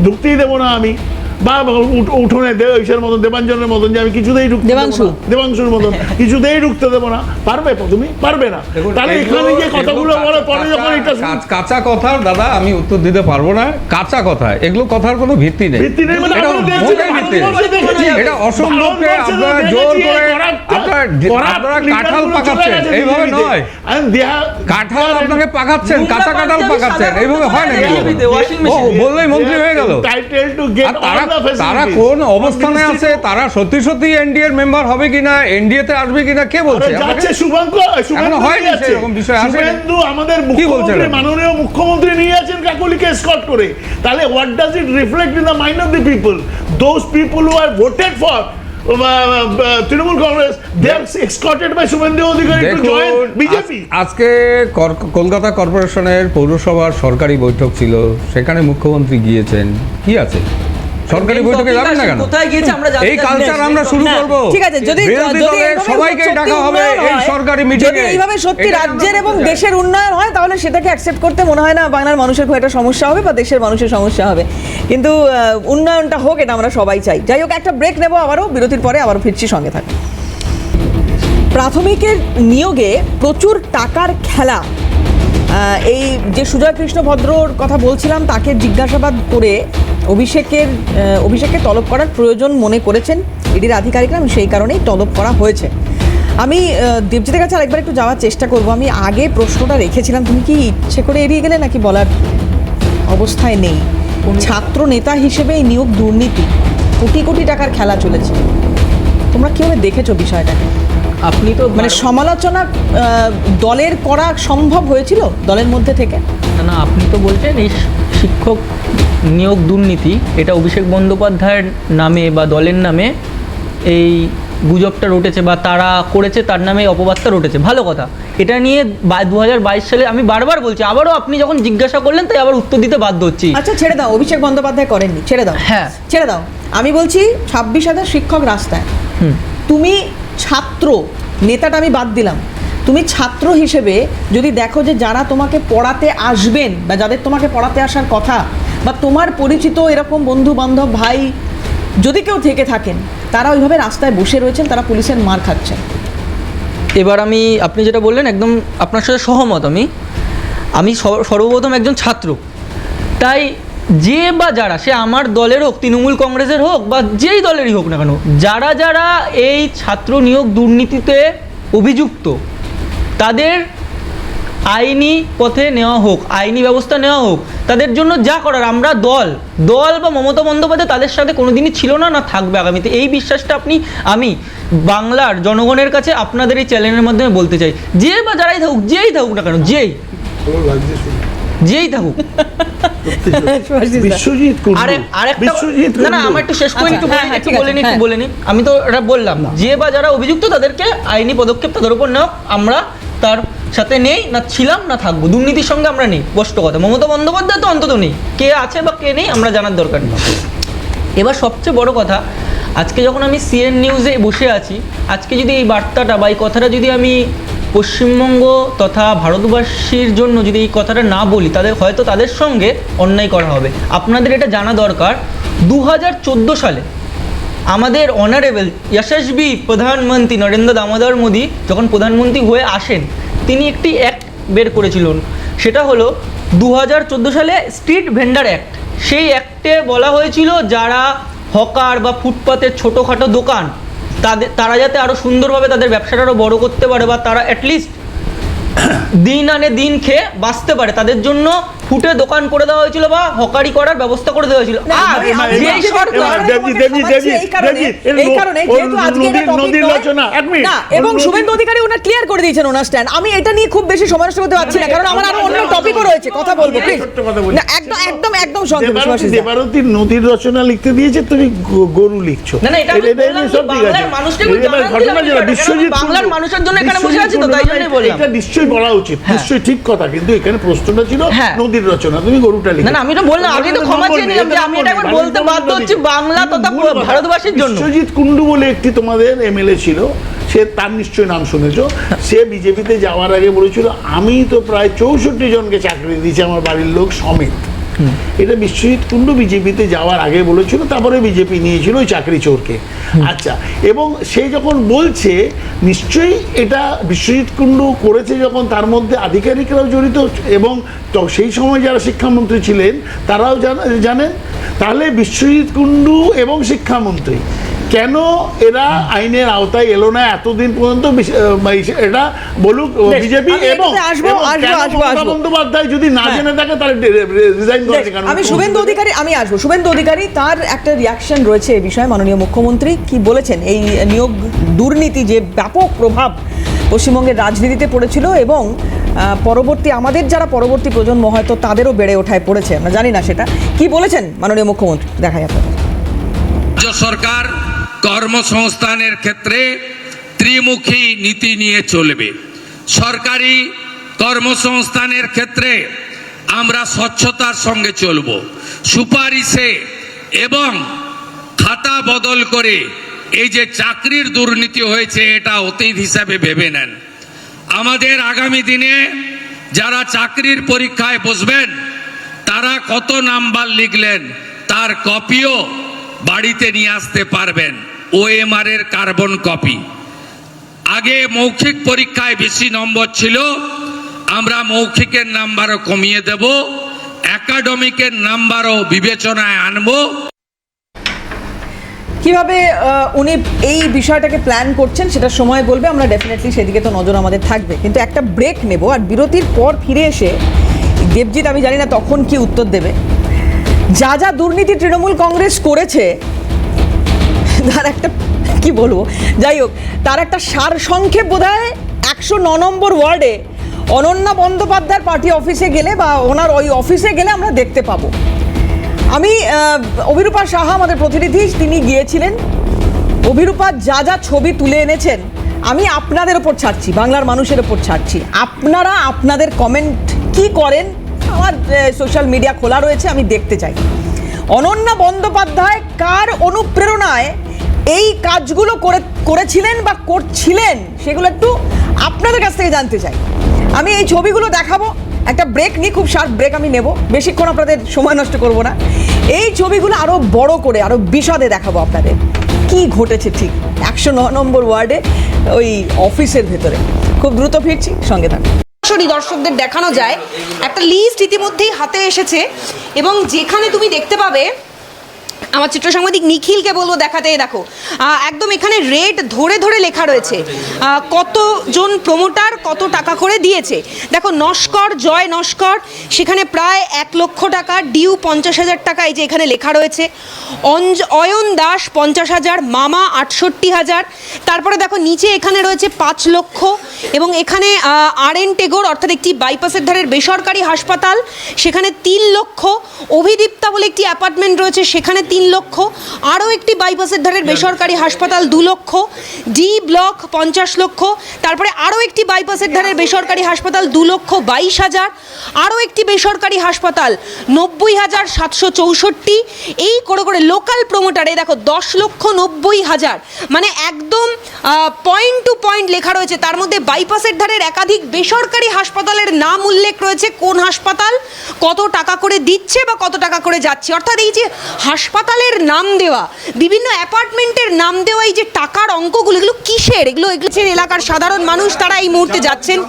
ঢুকতেই দেবো না আমি, বা উঠোনে ইসের মতন, দেবাঞ্জনের মতন, যে আমি কিছুতেই ঢুকতে দেবো না, দেবাংশুর মতন কিছুতেই ঢুকতে দেবো না। পারবে তুমি? পারবে না। তাহলে এখানে যে কথাগুলো বলে পরে যখন এটা
কাঁচা কথা, দাদা আমি উত্তর দিতে পারবো না, কাঁচা কথা, এগুলো কথার কোনো ভিত্তি নেই।
ভিত্তি নেই মানে
এটা
আমরা দেখছি,
মোটেই ভিত্তি নেই।
ভারতবর্ষে দেখেছি।
এটা অসম্ভবকে আপনারা জোর করে আপনারা কাঁঠাল পাকাচ্ছেন, এইভাবে নয়। কাঁঠাল আপনাকে পাকাচ্ছেন, কাঁচা কাঁঠাল পাকাচ্ছেন, এইভাবে হয় নাকি? বললেই মন্ত্রী হয়ে গেল। তারা কোন অবস্থানে আছে, তারা সত্যি সত্যি এনডিএ এর মেম্বার হবে কিনা, এনডিএ তে আসবে কিনা, কে বলছে?
যাচ্ছে শুভেন্দু
হয়নি সেরকম বিষয় আছে।
শুভেন্দু আমাদের
কি বলছেন?
মুখ্যমন্ত্রী, মাননীয় মুখ্যমন্ত্রী নিয়ে আছেন কাকলিকে এসকর্ট করে। তাহলে what does it reflect in the mind of the people? Those people who are voted for Trinamool Congress, they are escorted by Suvendu Adhikari to join BJP.
আজকে কলকাতা কর্পোরেশনের পৌরসভার সরকারি বৈঠক ছিল, সেখানে মুখ্যমন্ত্রী গিয়েছেন, কি আছে? সরকারি বৈঠকে যাবেন না কেন?
কোথায় গিয়েছে আমরা জানতে
এই কালচার আমরা শুরু করব।
ঠিক আছে, যদি
সবাইকে ডাকা হবে এই সরকারি
যদি
মিটিংয়ে।
এইভাবে সত্যি রাজ্যের এবং দেশের উন্নয়ন হয়, তাহলে সেটাকে অ্যাকসেপ্ট করতে মনে হয় না বাংলার মানুষের খুব একটা সমস্যা হবে বা দেশের মানুষের সমস্যা হবে। কিন্তু উন্নয়নটা হোক, এটা আমরা সবাই চাই। যাই হোক, একটা ব্রেক নেব, আবারও বিরতির পরে আবারও ফিরছি, সঙ্গে থাকুন। প্রাথমিকের নিয়োগে প্রচুর টাকার খেলা, এই যে সুজয় কৃষ্ণ ভদ্রর কথা বলছিলাম, তাকে জিজ্ঞাসাবাদ করে অভিষেককে তলব করার প্রয়োজন মনে করেছেন ইডির আধিকারিকরা, সেই কারণেই তলব করা হয়েছে। আমি দেবজিতের কাছে আরেকবার একটু যাওয়ার চেষ্টা করব। আমি আগে প্রশ্নটা রেখেছিলাম, তুমি কি ইচ্ছে করে এড়িয়ে গেলে নাকি বলার অবস্থায় নেই? ছাত্র নেতা হিসেবে এই নিয়োগ দুর্নীতি, কোটি কোটি টাকার খেলা চলেছে, তোমরা কীভাবে দেখেছো বিষয়টাকে?
আপনি তো
মানে সমালোচনা দলের করা সম্ভব হয়েছিল দলের মধ্যে থেকে?
না, আপনি তো বলছেন এই শিক্ষক নিয়োগ দুর্নীতি, এটা অভিষেক বন্দ্যোপাধ্যায়ের নামে বা দলের নামে এই গুজবটা রটেছে বা তারা করেছে, তার নামে অপবাদটা রটেছে। ভালো কথা, এটা নিয়ে 2022 সালে আমি বারবার বলছি, আবারও আপনি যখন জিজ্ঞাসা করলেন তাই আবার উত্তর দিতে বাধ্য হচ্ছি।
আচ্ছা ছেড়ে দাও, অভিষেক বন্দ্যোপাধ্যায় করেননি, ছেড়ে দাও,
হ্যাঁ
ছেড়ে দাও। আমি বলছি 26,000 শিক্ষক রাস্তায়, তুমি ছাত্র, নেতাটা আমি বাদ দিলাম, তুমি ছাত্র হিসেবে যদি দেখো যে যারা তোমাকে পড়াতে আসবেন বা যাদের তোমাকে পড়াতে আসার কথা, বা তোমার পরিচিত এরকম বন্ধু বান্ধব ভাই যদি কেউ থেকে থাকেন, তারা ওইভাবে রাস্তায় বসে রয়েছেন, তারা পুলিশের মার খাচ্ছেন।
এবার আপনি যেটা বললেন একদম আপনার সাথে সহমত। আমি সর্বপ্রথম একজন ছাত্র, তাই যে বা যারা, সে আমার দলের হোক, তৃণমূল কংগ্রেসের হোক বা যেই দলেরই হোক না কেন, যারা এই ছাত্র নিয়োগ দুর্নীতিতে অভিযুক্ত, তাদের আইনি পথে নেওয়া হোক, আইনি ব্যবস্থা নেওয়া হোক, তাদের জন্য যা করার। আমরা দল বা মমতা বন্দ্যোপাধ্যায় তাদের সাথে কোনোদিনই ছিল না, না থাকবে আগামীতে। এই বিশ্বাসটা আমি বাংলার জনগণের কাছে আপনাদের এই চ্যানেলের মাধ্যমে বলতে চাই। যে বা যারাই থাকুক, যেই থাকুক না কেন, যেই থাকুক।
বিশ্বজিৎ কুন্ডু,
না আমার একটু শেষ করে একটু বলে নি। আমি তো এটা বললাম, যে বা যারা অভিযুক্ত তাদেরকে আইনি পদক্ষেপ তাদের উপর নেওয়া। আমরা তার সাথে নেই, না ছিলাম, না থাকবো। দুর্নীতির সঙ্গে আমরা নেই, স্পষ্ট কথা। মমতা বন্দ্যোপাধ্যায় তো অন্তত নেই, কে আছে বা কে নেই আমরা জানার দরকার নেই। এবার সবচেয়ে বড় কথা, আজকে যখন আমি সিএন নিউজে বসে আছি, আজকে যদি এই বার্তাটা বা এই কথাটা যদি আমি পশ্চিমবঙ্গ তথা ভারতবাসীর জন্য যদি এই কথাটা না বলি, হয়তো তাদের সঙ্গে অন্যায় করা হবে। আপনাদের এটা জানা দরকার, 2014 সালে আমাদের অনারেবল যশস্বী প্রধানমন্ত্রী নরেন্দ্র দামোদর মোদী যখন প্রধানমন্ত্রী হয়ে আসেন, তিনি একটি অ্যাক্ট বের করেছিলেন। সেটা হলো 2014 সালে স্ট্রিট ভেন্ডার অ্যাক্ট। সেই অ্যাক্টে বলা হয়েছিল যারা হকার বা ফুটপাতের ছোটোখাটো দোকান, তারা যাতে আরও সুন্দরভাবে তাদের ব্যবসাটা আরও বড়ো করতে পারে, বা তারা অ্যাটলিস্ট দিন আনে দিন খেয়ে বাঁচতে পারে, তাদের জন্য ফুটে দোকান করে দেওয়া হয়েছিল বা হকারি করার ব্যবস্থা করে দেওয়া হয়েছিল।
এবং শুভেন্দু অধিকারী ওনার ক্লিয়ার করে দিয়েছেন ওনার স্ট্যান্ড। আমি এটা নিয়ে খুব বেশি সময় নষ্ট করতে পারছি না, কারণ আমার আরো অন্য টপিকও রয়েছে, কথা বলবো প্লিজ। একদম
দেবারতী নদীর রচনা লিখতে দিয়েছে, তুমি গরু লিখছো।
বাংলার মানুষের জন্য এখানে বসে আছি তো, তাই জন্যই বললাম।
এটা নিশ্চয়ই বলা উচিত, নিশ্চয়ই ঠিক কথা, কিন্তু এখানে প্রশ্নটা ছিল নদীর রচনা, তুমি গরুটা লিখো।
না আমি তো বললাম, আমি তো ক্ষমা চেয়ে নিলাম যে আমি এটা একবার বলতে বাধ্য হচ্ছি বাংলা তথা ভারতবাসীর জন্য।
বিশ্বজিৎ কুন্ডু বলে একটি তোমাদের এমএলএ ছিল, সে তার নিশ্চয়ই নাম শুনেছো। সে বিজেপিতে যাওয়ার আগে বলেছিল আমি তো প্রায় 64 জনকে চাকরি দিয়েছি আমার বাড়ির লোক সমেত। এটা বিশ্বজিৎ কুন্ডু বিজেপিতে যাওয়ার আগে বলেছিল, তারপরে বিজেপি নিয়েছিল ওই চাকরি চোরকে। আচ্ছা, এবং সে যখন বলছে নিশ্চয়ই এটা বিশ্বজিৎ কুন্ডু করেছে, যখন তার মধ্যে আধিকারিকরাও জড়িত এবং সেই সময় যারা শিক্ষামন্ত্রী ছিলেন তারাও জানেন, তাহলে বিশ্বজিৎ কুন্ডু এবং শিক্ষামন্ত্রী কেন এরা আইনের আওতায় এলো না এতদিন পর্যন্ত? এটা বলুক বিজেপি। এবং বন্দ্যোপাধ্যায় যদি না জেনে থাকে তাহলে রিজাইন করেছে কেন?
আমি শুভেন্দু অধিকারী তার একটা রিয়াকশন রয়েছে এই বিষয়ে। মাননীয় মুখ্যমন্ত্রী কি বলেছেন, এই নিয়োগ দুর্নীতি যে ব্যাপক প্রভাব পশ্চিমবঙ্গের রাজনীতিতে পড়েছিল এবং আমাদের যারা পরবর্তী প্রজন্ম হয়তো তাদেরও বেড়ে ওঠায় পড়েছে, আমরা জানি না সেটা। কি বলেছেন মাননীয় মুখ্যমন্ত্রী, দেখাই আপনাদের।
রাজ্য সরকার কর্মসংস্থানের ক্ষেত্রে ত্রিমুখী নীতি নিয়ে চলবে। সরকারি কর্মসংস্থানের ক্ষেত্রে আমরা স্বচ্ছতার সঙ্গে চলব, সুপারিশে এবং খাতা বদল করে এই যে চাকরির দুর্নীতি হয়েছে এটা অতীত হিসাবে ভেবে নেন। আমাদের আগামী দিনে যারা চাকরির পরীক্ষায় বসবেন তারা কত নাম্বার লিখলেন তার কপিও বাড়িতে নিয়ে আসতে পারবেন, ওএমআর এর কার্বন কপি। আগে মৌখিক পরীক্ষায় বেশি নম্বর ছিল, আমরা মৌখিকের নাম্বারও কমিয়ে দেব, একাডেমিকের নাম্বারও বিবেচনায় আনবো।
কিভাবে উনি এই বিষয়টাকে প্ল্যান করছেন সেটা সময় বলবে, আমরা ডেফিনেটলি সেদিকে তো নজর আমাদের থাকবে। কিন্তু একটা ব্রেক নেব, আর বিরতির পর ফিরে এসে দেবজিৎ আমি জানি না তখন কি উত্তর দেবে। যা যা দুর্নীতি তৃণমূল কংগ্রেস করেছে তার একটা কি বলবো, যাই হোক, তার একটা সারসংক্ষেপ বোধহয় 109 নম্বর ওয়ার্ডে অনন্যা বন্দ্যোপাধ্যায়ের পার্টি অফিসে গেলে বা ওনার ওই অফিসে গেলে আমরা দেখতে পাবো। আমি অভিরূপা সাহা আমাদের প্রতিনিধি, তিনি গিয়েছিলেন। অভিরূপা যা যা ছবি তুলে এনেছেন আমি আপনাদের ওপর ছাড়ছি, বাংলার মানুষের ওপর ছাড়ছি। আপনারা আপনাদের কমেন্ট কি করেন, আমার সোশ্যাল মিডিয়া খোলা রয়েছে, আমি দেখতে চাই। অনন্যা বন্দ্যোপাধ্যায় কার অনুপ্রেরণায় এই কাজগুলো করেছিলেন বা করছিলেন সেগুলো একটু আপনাদের কাছ থেকে জানতে চাই। আমি এই ছবিগুলো দেখাবো, একটা ব্রেক নিই, খুব শার্প ব্রেক আমি নেব, বেশিক্ষণ আপনাদের সময় নষ্ট করব না। এই ছবিগুলো আরও বড় করে আরও বিশদে দেখাবো আপনাদের কি ঘটেছে ঠিক 109 নম্বর ওয়ার্ডে ওই অফিসের ভেতরে। খুব দ্রুত ফিরছি, সঙ্গে থাকুন।
দর্শকদের দেখানো যায় একটা লিস্ট ইতিমধ্যেই হাতে এসেছে এবং যেখানে তুমি দেখতে পাবে আমার চিত্র সাংবাদিক নিখিলকে বলবো দেখাতে, দেখো একদম এখানে রেট ধরে ধরে লেখা রয়েছে, কতজন প্রমোটার কত টাকা করে দিয়েছে। দেখো নস্কর, জয় নস্কর, সেখানে প্রায় 1 লক্ষ টাকা, ডিউ 50,000 টাকা, এই যে এখানে লেখা রয়েছে। অয়ন দাস 50,000, মামা 68,000। তারপরে দেখো নিচে এখানে রয়েছে 5 লক্ষ, এবং এখানে RN টেগোর অর্থাৎ একটি বাইপাসের ধারের বেসরকারি হাসপাতাল, সেখানে 3 লক্ষ। অভিদীপ্তা বলে একটি অ্যাপার্টমেন্ট রয়েছে, সেখানে 3 লক্ষ। আরও একটি বাইপাসের ধারের বেসরকারি হাসপাতাল 2 লক্ষ। ডি ব্লক 50 লক্ষ। তারপরে আরও একটি বাইপাসের ধারের বেসরকারি হাসপাতাল 2,22,000। আরও একটি বেসরকারি হাসপাতাল 90,764। এই করে করে লোকাল প্রমোটারে দেখো 10,90,000, মানে একদম পয়েন্ট টু পয়েন্ট লেখা রয়েছে। তার মধ্যে বাইপাসের ধারের একাধিক বেসরকারি হাসপাতালের নাম উল্লেখ রয়েছে, কোন হাসপাতাল কত টাকা করে দিচ্ছে বা কত টাকা করে যাচ্ছে। অর্থাৎ এই যে হাসপাতালের নাম দেওয়া, বিভিন্ন অ্যাপার্টমেন্টের নাম দেওয়া, এই যে টাকার অঙ্কগুলো, এগুলো কিসের? এগুলো এলাকার সাধারণ মানুষ তারা এই মুহূর্তে যাচ্ছেন।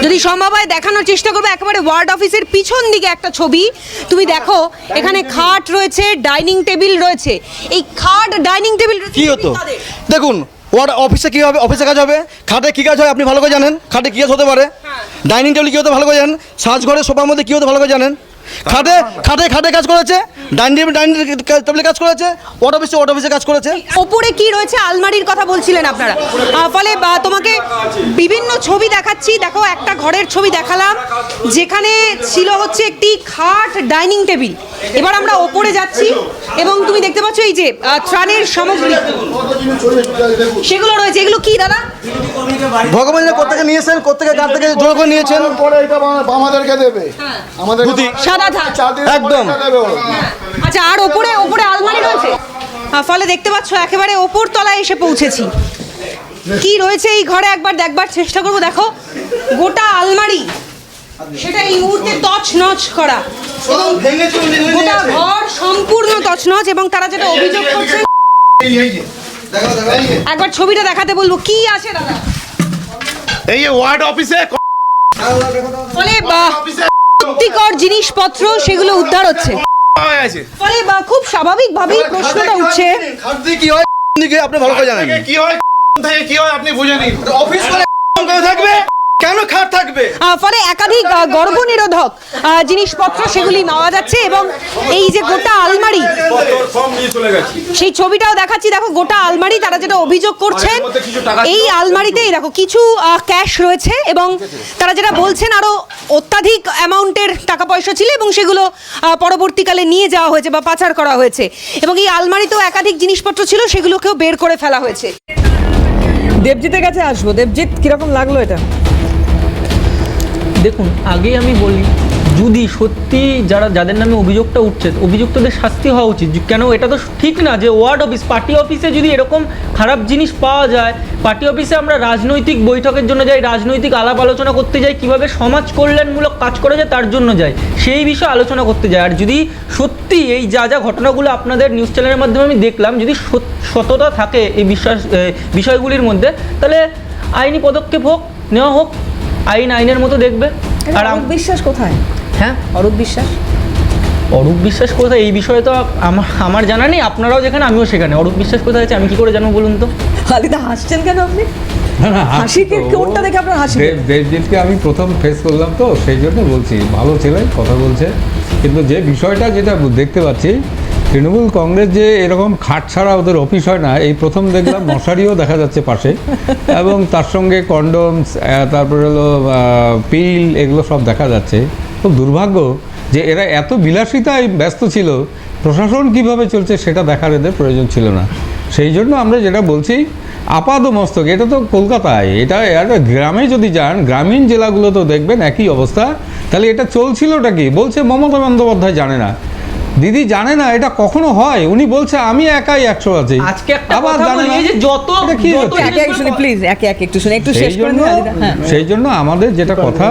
যদি সম্ভব হয় দেখানোর চেষ্টা করবো একেবারে ওয়ার্ড অফিসের পিছন দিকে একটা ছবি। তুমি দেখো এখানে খাট রয়েছে, ডাইনিং টেবিল রয়েছে। এই খাট ডাইনিং টেবিল
কি হতো দেখুন, ওয়ার্ড অফিসে কী হবে, অফিসে কাজ হবে, খাটে কী কাজ হয় আপনি ভালো করে জানেন, খাটে কী কাজ হতে পারে, ডাইনিং টেবিল কী হতে ভালো করে জানেন, সাজঘরে সোফার মধ্যে কী হতে ভালো করে জানেন। খাটে খাটে খাটে কাজ করেছে, ডাইনিং টেবিলে কাজ করেছে, ওয়ার্ড অফিসে কাজ করেছে।
ওপরে কি রয়েছে আলমারির কথা বলছিলেন আপনারা, ফলে তোমাকে বিভিন্ন ছবি দেখাচ্ছি। দেখো একটা ঘরের ছবি দেখালাম যেখানে ছিল হচ্ছে একটি খাট, ডাইনিং টেবিল। এবার আমরা ওপরে যাচ্ছি এবং তুমি দেখতে পাচ্ছ এই যে ত্রাণের সামগ্রী সেগুলো রয়েছে। এগুলো কি দাদা?
ভগবানের কোথেকে নিয়েছেন, কোথেকে কার থেকে জোর করে নিয়েছেন?
আমাদেরকে দেবে, আমাদের
সাদা ধান
একদম।
আচ্ছা, আর ওপরে ওপরে আলমারি রয়েছে, ফলে দেখতে পাচ্ছ একেবারে ওপর তলায় এসে পৌঁছেছি। কি রয়েছে এই ঘরে একবার দেখবার চেষ্টা করবো। দেখো গোটা আলমারি, সেটা এই মুহূর্তে তছনছ করা, এবং গোটা ঘর সম্পূর্ণ তছনছ। এবং তারা যেটা অভিযোগ করছে, একবার ছবিটা দেখাতে বলবো কি আছে দাদা।
এই যে ওয়ার্ড অফিসে
ফলে ক্ষতিকর জিনিসপত্র সেগুলো উদ্ধার হচ্ছে, ফলে খুব স্বাভাবিকভাবেই প্রশ্নটা উঠছে
কি হয় আপনি ভালো করে জানেন,
কি হয় কি হয় আপনি বুঝে নিন।
অফিস থাকবে কেন খাট থাকবে?
ফলে একাধিক গর্ভনিরোধক জিনিসপত্র সেগুলি নেওয়া যাচ্ছে। এবং এই যে গোটা আলমারি, সেই ছবিটাও দেখাচ্ছি। দেখো গোটা আলমারি, তারা যেটা অভিযোগ করছেন এই আলমারিতেই দেখো কিছু ক্যাশ রয়েছে, এবং তারা যেটা বলছেন আরো অত্যাধিক অ্যামাউন্টের টাকা পয়সা ছিল এবং সেগুলো পরবর্তীকালে নিয়ে যাওয়া হয়েছে বা পাচার করা হয়েছে। এবং এই আলমারিতেও একাধিক জিনিসপত্র ছিল, সেগুলোকেও বের করে ফেলা হয়েছে।
দেবজিতের কাছে আসবো। দেবজিৎ, কিরকম লাগলো এটা?
দেখুন, আগে আমি বলি, যদি সত্যি যাদের নামে অভিযোগটা উঠছে, অভিযুক্তদের শাস্তি হওয়া উচিত। কেন, এটা তো ঠিক না যে ওয়ার্ড অফিস, পার্টি অফিসে যদি এরকম খারাপ জিনিস পাওয়া যায়। পার্টি অফিসে আমরা রাজনৈতিক বৈঠকের জন্য যাই, রাজনৈতিক আলাপ আলোচনা করতে যাই, কিভাবে সমাজ কল্যাণমূলক কাজ করা যায় তার জন্য যাই, সেই বিষয়ে আলোচনা করতে যাই। আর যদি সত্যি এই যা ঘটনাগুলো আপনাদের নিউজ চ্যানেলের মাধ্যমে আমি দেখলাম, যদি সততা থাকে এই বিষয়গুলির মধ্যে, তাহলে আইনি পদক্ষেপ নেওয়া হোক, আইনের মতো দেখবে। আর
অরূপ বিশ্বাস কোথায়?
হ্যাঁ,
অরূপ বিশ্বাস
কোথায় এই বিষয়ে তো আমার জানা নেই। আপনারাও যেখানে আমিও সেখানে। অরূপ বিশ্বাস কোথায় আছে আমি কি করে জানবো বলুন তো?
খালিদা হাসছেন কেন আপনি? হাসিকে কোনটা দেখে আপনার হাসি?
দেবজিৎকে আমি প্রথম ফেস করলাম তো সেই জন্য বলছি, ভালো ছেলে, কথা বলছে। কিন্তু যে বিষয়টা যেটা দেখতে পাচ্ছি, তৃণমূল কংগ্রেস যে এরকম খাট ছাড়া ওদের অফিস হয় না, এই প্রথম দেখলাম। মশারিও দেখা যাচ্ছে পাশে, এবং তার সঙ্গে কন্ডোমস, তারপরে হলো পিল, এগুলো সব দেখা যাচ্ছে। খুব দুর্ভাগ্য যে এরা এত বিলাসিতায় ব্যস্ত ছিল, প্রশাসন কিভাবে চলছে সেটা দেখার এদের প্রয়োজন ছিল না। সেই জন্য আমরা যেটা বলছি, আপাদমস্তক, এটা তো কলকাতায়, এটা গ্রামে যদি যান, গ্রামীণ জেলাগুলোতেও দেখবেন একই অবস্থা। তাহলে এটা চলছিলটা কি? বলছে মমতা বন্দ্যোপাধ্যায় জানে না। দিদি জানে না এটা কখনো হয়। উনি বলছে আমি একাই 100 আছি।
আজকে একটা কথা বলি, এই যে যত
একে এক শুনি প্লিজ, একে এক একটু শুনে একটু শেষ করে দিন।
সেই জন্য আমাদের যেটা কথা,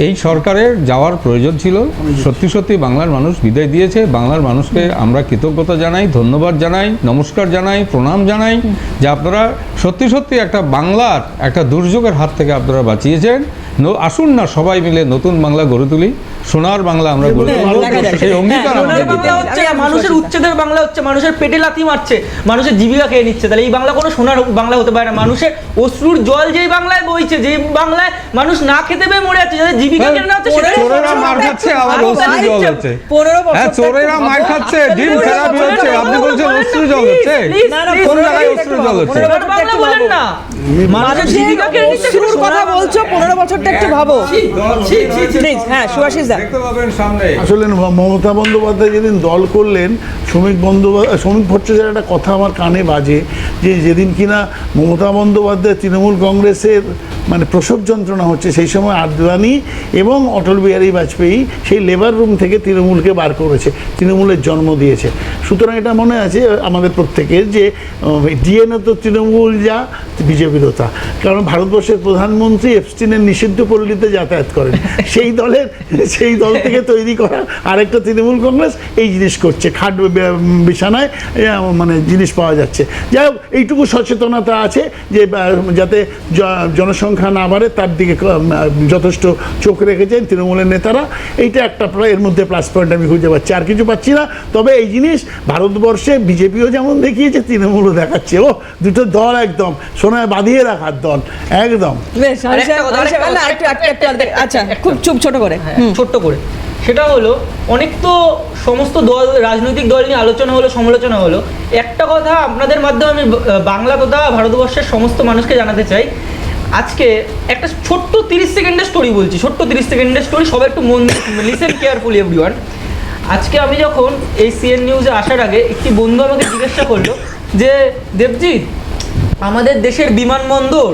এই সরকারের যাওয়ার প্রয়োজন ছিল। সত্যি সত্যি বাংলার মানুষ বিদায় দিয়েছে। বাংলার মানুষকে আমরা কৃতজ্ঞতা জানাই, ধন্যবাদ জানাই, নমস্কার জানাই, প্রণাম জানাই যে আপনারা সত্যি সত্যি একটা বাংলার একটা দুর্যোগের হাত থেকে আপনারা বাঁচিয়েছেন। আসুন না সবাই মিলে নতুন বাংলা গড়ে তুলি। সোনার বাংলা আমরা বলি, সেই অঙ্গীকার
সোনার
আমাদের
বাংলা হচ্ছে মানুষের উচ্ছেদের বাংলা, হচ্ছে মানুষের পেটে লাথি মারছে, মানুষের জীবিকা খেয়ে নিচ্ছে, তাহলে এই বাংলা কোনো সোনার বাংলা হতে পারে না। মানুষের অশ্রুর জল যেই বাংলায় বইছে, যেই বাংলায় মানুষ না খেতে পেয়ে মরে যাচ্ছে, যাদের জীবিকা কেড়ে নেওয়া হচ্ছে,
চোরেরা মার খাচ্ছে, আবার অশ্রু জল হচ্ছে।
15 বছর
হ্যাঁ, চোরেরা মার খাচ্ছে, ডিম থেরাপি হচ্ছে, আপনি বলছেন অশ্রু জল হচ্ছে? কোন জায়গায় অশ্রু জল হচ্ছে?
বাংলা বলেন না, মানুষের জীবিকা কেড়ে নিচ্ছে।
শুরুর কথা বলছো, 15 বছরটা একটু ভাবো প্লিজ। হ্যাঁ, সুভাষিস দা
দেখতে পাবেন সামনে।
আসলে মমতা বন্দ্যোপাধ্যায় যেদিন দল করলেন, শ্রমিক ভট্টাচার্যের একটা কথা আমার কানে বাজে, যে যেদিন কিনা মমতা বন্দ্যোপাধ্যায় তৃণমূল কংগ্রেসের মানে প্রসব যন্ত্রণা হচ্ছে, সেই সময় আদবানি এবং অটল বিহারী বাজপেয়ী সেই লেবার রুম থেকে তৃণমূলকে বার করেছে, তৃণমূলের জন্ম দিয়েছে। সুতরাং এটা মনে আছে আমাদের প্রত্যেকের যে ডিএনএ তো তৃণমূল যা, বিজেপিরও তা। কারণ ভারতবর্ষের প্রধানমন্ত্রী এপস্টিনের নিষিদ্ধ পল্লীতে যাতায়াত করেন, সেই দল থেকে তৈরি করা আরেকটা তৃণমূল কংগ্রেস এই জিনিস করছে, খাট বিছানায় মানে জিনিস পাওয়া যাচ্ছে। যাই হোক, এইটুকু সচেতনতা আছে যে যাতে জনসংখ্যা না বাড়ে তার দিকে যথেষ্ট চোখ রেখেছেন তৃণমূলের নেতারা। এইটা একটা এর মধ্যে প্লাস পয়েন্ট আমি খুঁজে পাচ্ছি, আর কিছু পাচ্ছি না। তবে এই জিনিস ভারতবর্ষে বিজেপিও যেমন দেখিয়েছে, তৃণমূলও দেখাচ্ছে। ও দুটো দল একদম সোনায় বাঁধিয়ে রাখার দল একদম।
বেশ, আচ্ছা খুব ছোট করে
ছোট্ট করে, সেটা হলো অনেক তো সমস্ত দল, রাজনৈতিক দল নিয়ে আলোচনা হলো, সমালোচনা হলো। একটা কথা আপনাদের মাধ্যমে আমি বাংলা তথা ভারতবর্ষের সমস্ত মানুষকে জানাতে চাই, আজকে একটা ছোট্ট 30 সেকেন্ডের স্টোরি বলছি, ছোট্ট 30 সেকেন্ডের স্টোরি, সবাই একটু মন লিসেন কেয়ারফুলি এভরিওয়ান। আজকে আমি যখন এই সিএন নিউজে আসার আগে একটি বন্ধু আমাকে জিজ্ঞাসা করলো যে দেবজিৎ, আমাদের দেশের বিমানবন্দর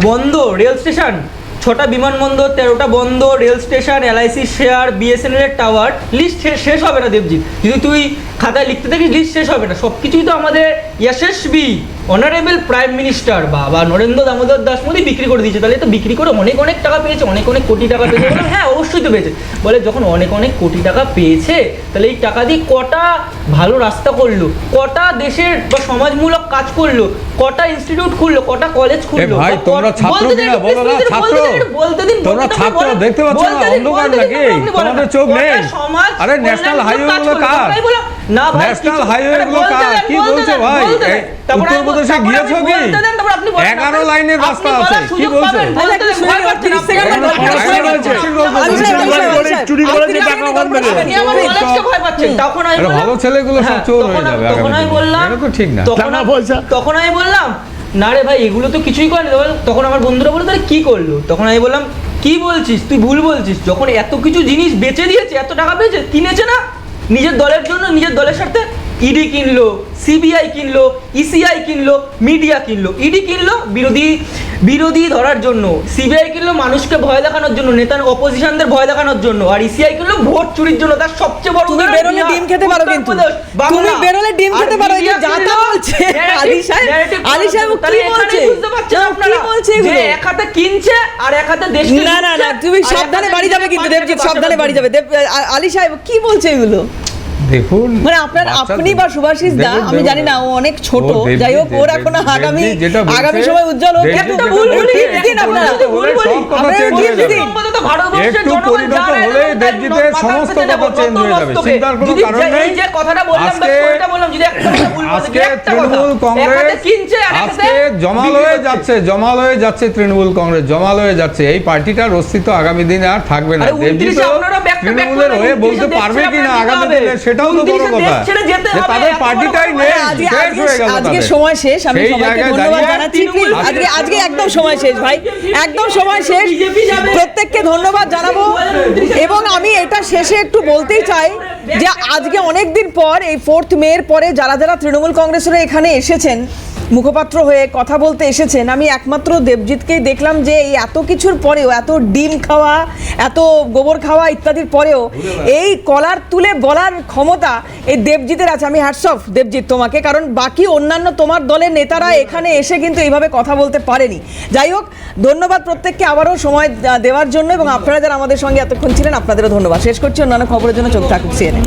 বন্ধ, রেল স্টেশন 6টা বিমানবন্দর, 13টা বন্ধ, rail station, LIC share, BSNL এর টাওয়ার, লিস্ট শেষ হবে না দেবজিৎ, যদি তুই খাতায় লিখতে থাকিস লিস্ট শেষ হবে না। সব কিছুই তো আমাদের যশস্বী অনারেবল প্রাইম মিনিস্টার বাবা নরেন্দ্র দামোদর দাস মোদী বিক্রি করে দিয়েছে, তাহলে তো বিক্রি করে অনেক টাকা পেয়েছে, অনেক কোটি টাকা পেয়েছে। বলে হ্যাঁ, অবশ্যই তো পেয়েছে। বলে যখন অনেক কোটি টাকা পেয়েছে, তাহলে এই টাকা দিয়ে কটা ভালো রাস্তা করলো, কটা দেশের বা সমাজমূলক কাজ করলো, কটা ইনস্টিটিউট খুললো, কটা কলেজ খুললো।
ভাই তোমরা ছাত্র কিনা বলো না, ছাত্র তোমরা ছাত্র, দেখতে পাচ্ছ না অন্ধকার নাকি? তোমাদের চোখ নেই? আরে ন্যাশনাল হাইওয়ে গুলো কার? ন্যাশনাল হাইওয়ে গুলো কার? কি বলছো ভাই? উত্তরপ্রদেশে গিয়েছো কি? 11 লাইনের রাস্তা আছে, কি বলছো? ভালো ছেলেগুলো সব চোর হয়ে যাবে, এটা তো ঠিক না।
তখন আমি বললাম না রে ভাই, এগুলো তো কিছুই করেনি। তখন আমার বন্ধুরা বললো তাহলে কি করলো? তখন আমি বললাম কি বলছিস, তুই ভুল বলছিস। যখন এত কিছু জিনিস বেচে দিয়েছে, এত টাকা পেয়েছে, কিনেছে না নিজের দলের জন্য, নিজের দলের সাথে ইডি কিনলো, সিবিআই কিনলো, ইসিআই কিনলো, মিডিয়া কিনলো। ইডি কিনলো বিরোধী ধরার জন্য, সিবিআই কিনলো মানুষকে ভয় দেখানোর জন্য, নেতার অপোজিশনদের ভয় দেখানোর জন্য, আর ইসিআই কিনলো ভোট চুরির জন্য। তার সবচেয়ে বড়
তুমি বেরোলে ডিম খেতে পারো, কিন্তু তুমি বেরোলে ডিম খেতে পারো। এই যে যাতা বলছে আলী সাহেব কি বলছে,
বুঝতে পারছেন আপনারা? যে এক হাতে কিনছে আর এক হাতে দেশকে।
না তুমি সাবধানে বাড়ি যাবে কিন্তু দেবজিৎ, সাবধানে বাড়ি যাবে। আলী সাহেব কি বলছে এগুলো?
দেখুন,
মানে আপনি বা সুভাষিস দা, আমি জানি না, ও অনেক ছোট, যাই হোক ওর এখন আগামী সময় উজ্জ্বল হোক। একটা ভুল দিন আপনারা,
একটু পরিণত হলে দেবজিতের সমস্ত কথা চেঞ্জ হয়ে যাবে, চিন্তার কোনো কারণ নেই। আজকে তৃণমূল কংগ্রেস আজকে জমাল হয়ে যাচ্ছে তৃণমূল কংগ্রেস জমাল হয়ে যাচ্ছে। এই পার্টিটার অস্তিত্ব আগামী দিনে আর থাকবে না। দেবজিৎ তৃণমূলের হয়ে বলতে পারবে কিনা আগামী দিনে, সেটাও তো বড় কথা। তাদের পার্টিটাই নেই, শেষ হয়ে গেল।
আজকে সময় শেষ, আমি সবাইকে ধন্যবাদ জানাচ্ছি। আজকে একদম সময় শেষ ভাই, একদম সময় শেষ। প্রত্যেককে ধন্যবাদ জানাবো। এবং আমি এটা শেষে একটু বলতেই চাই যে আজকে অনেকদিন পর, এই 4th মের পরে যারা তৃণমূল কংগ্রেসের এখানে এসেছেন, মুখপাত্র হয়ে কথা বলতে এসেছেন, আমি একমাত্র দেবজিৎকেই দেখলাম যে এই এত কিছুর পরেও, এত ডিম খাওয়া, এত গোবর খাওয়া ইত্যাদির পরেও এই কলার তুলে বলার ক্ষমতা এই দেবজিতের আছে। আমি হ্যাটস অফ দেবজিৎ তোমাকে, কারণ বাকি অন্যান্য তোমার দলের নেতারা এখানে এসে কিন্তু এইভাবে কথা বলতে পারেনি। যাই হোক, ধন্যবাদ প্রত্যেককে আবারও সময় দেওয়ার জন্য, এবং আপনারা যারা আমাদের সঙ্গে এতক্ষণ ছিলেন আপনাদেরও ধন্যবাদ। শেষ করছি, অন্যান্য খবরের জন্য চোখ থাকুক সিএনএ।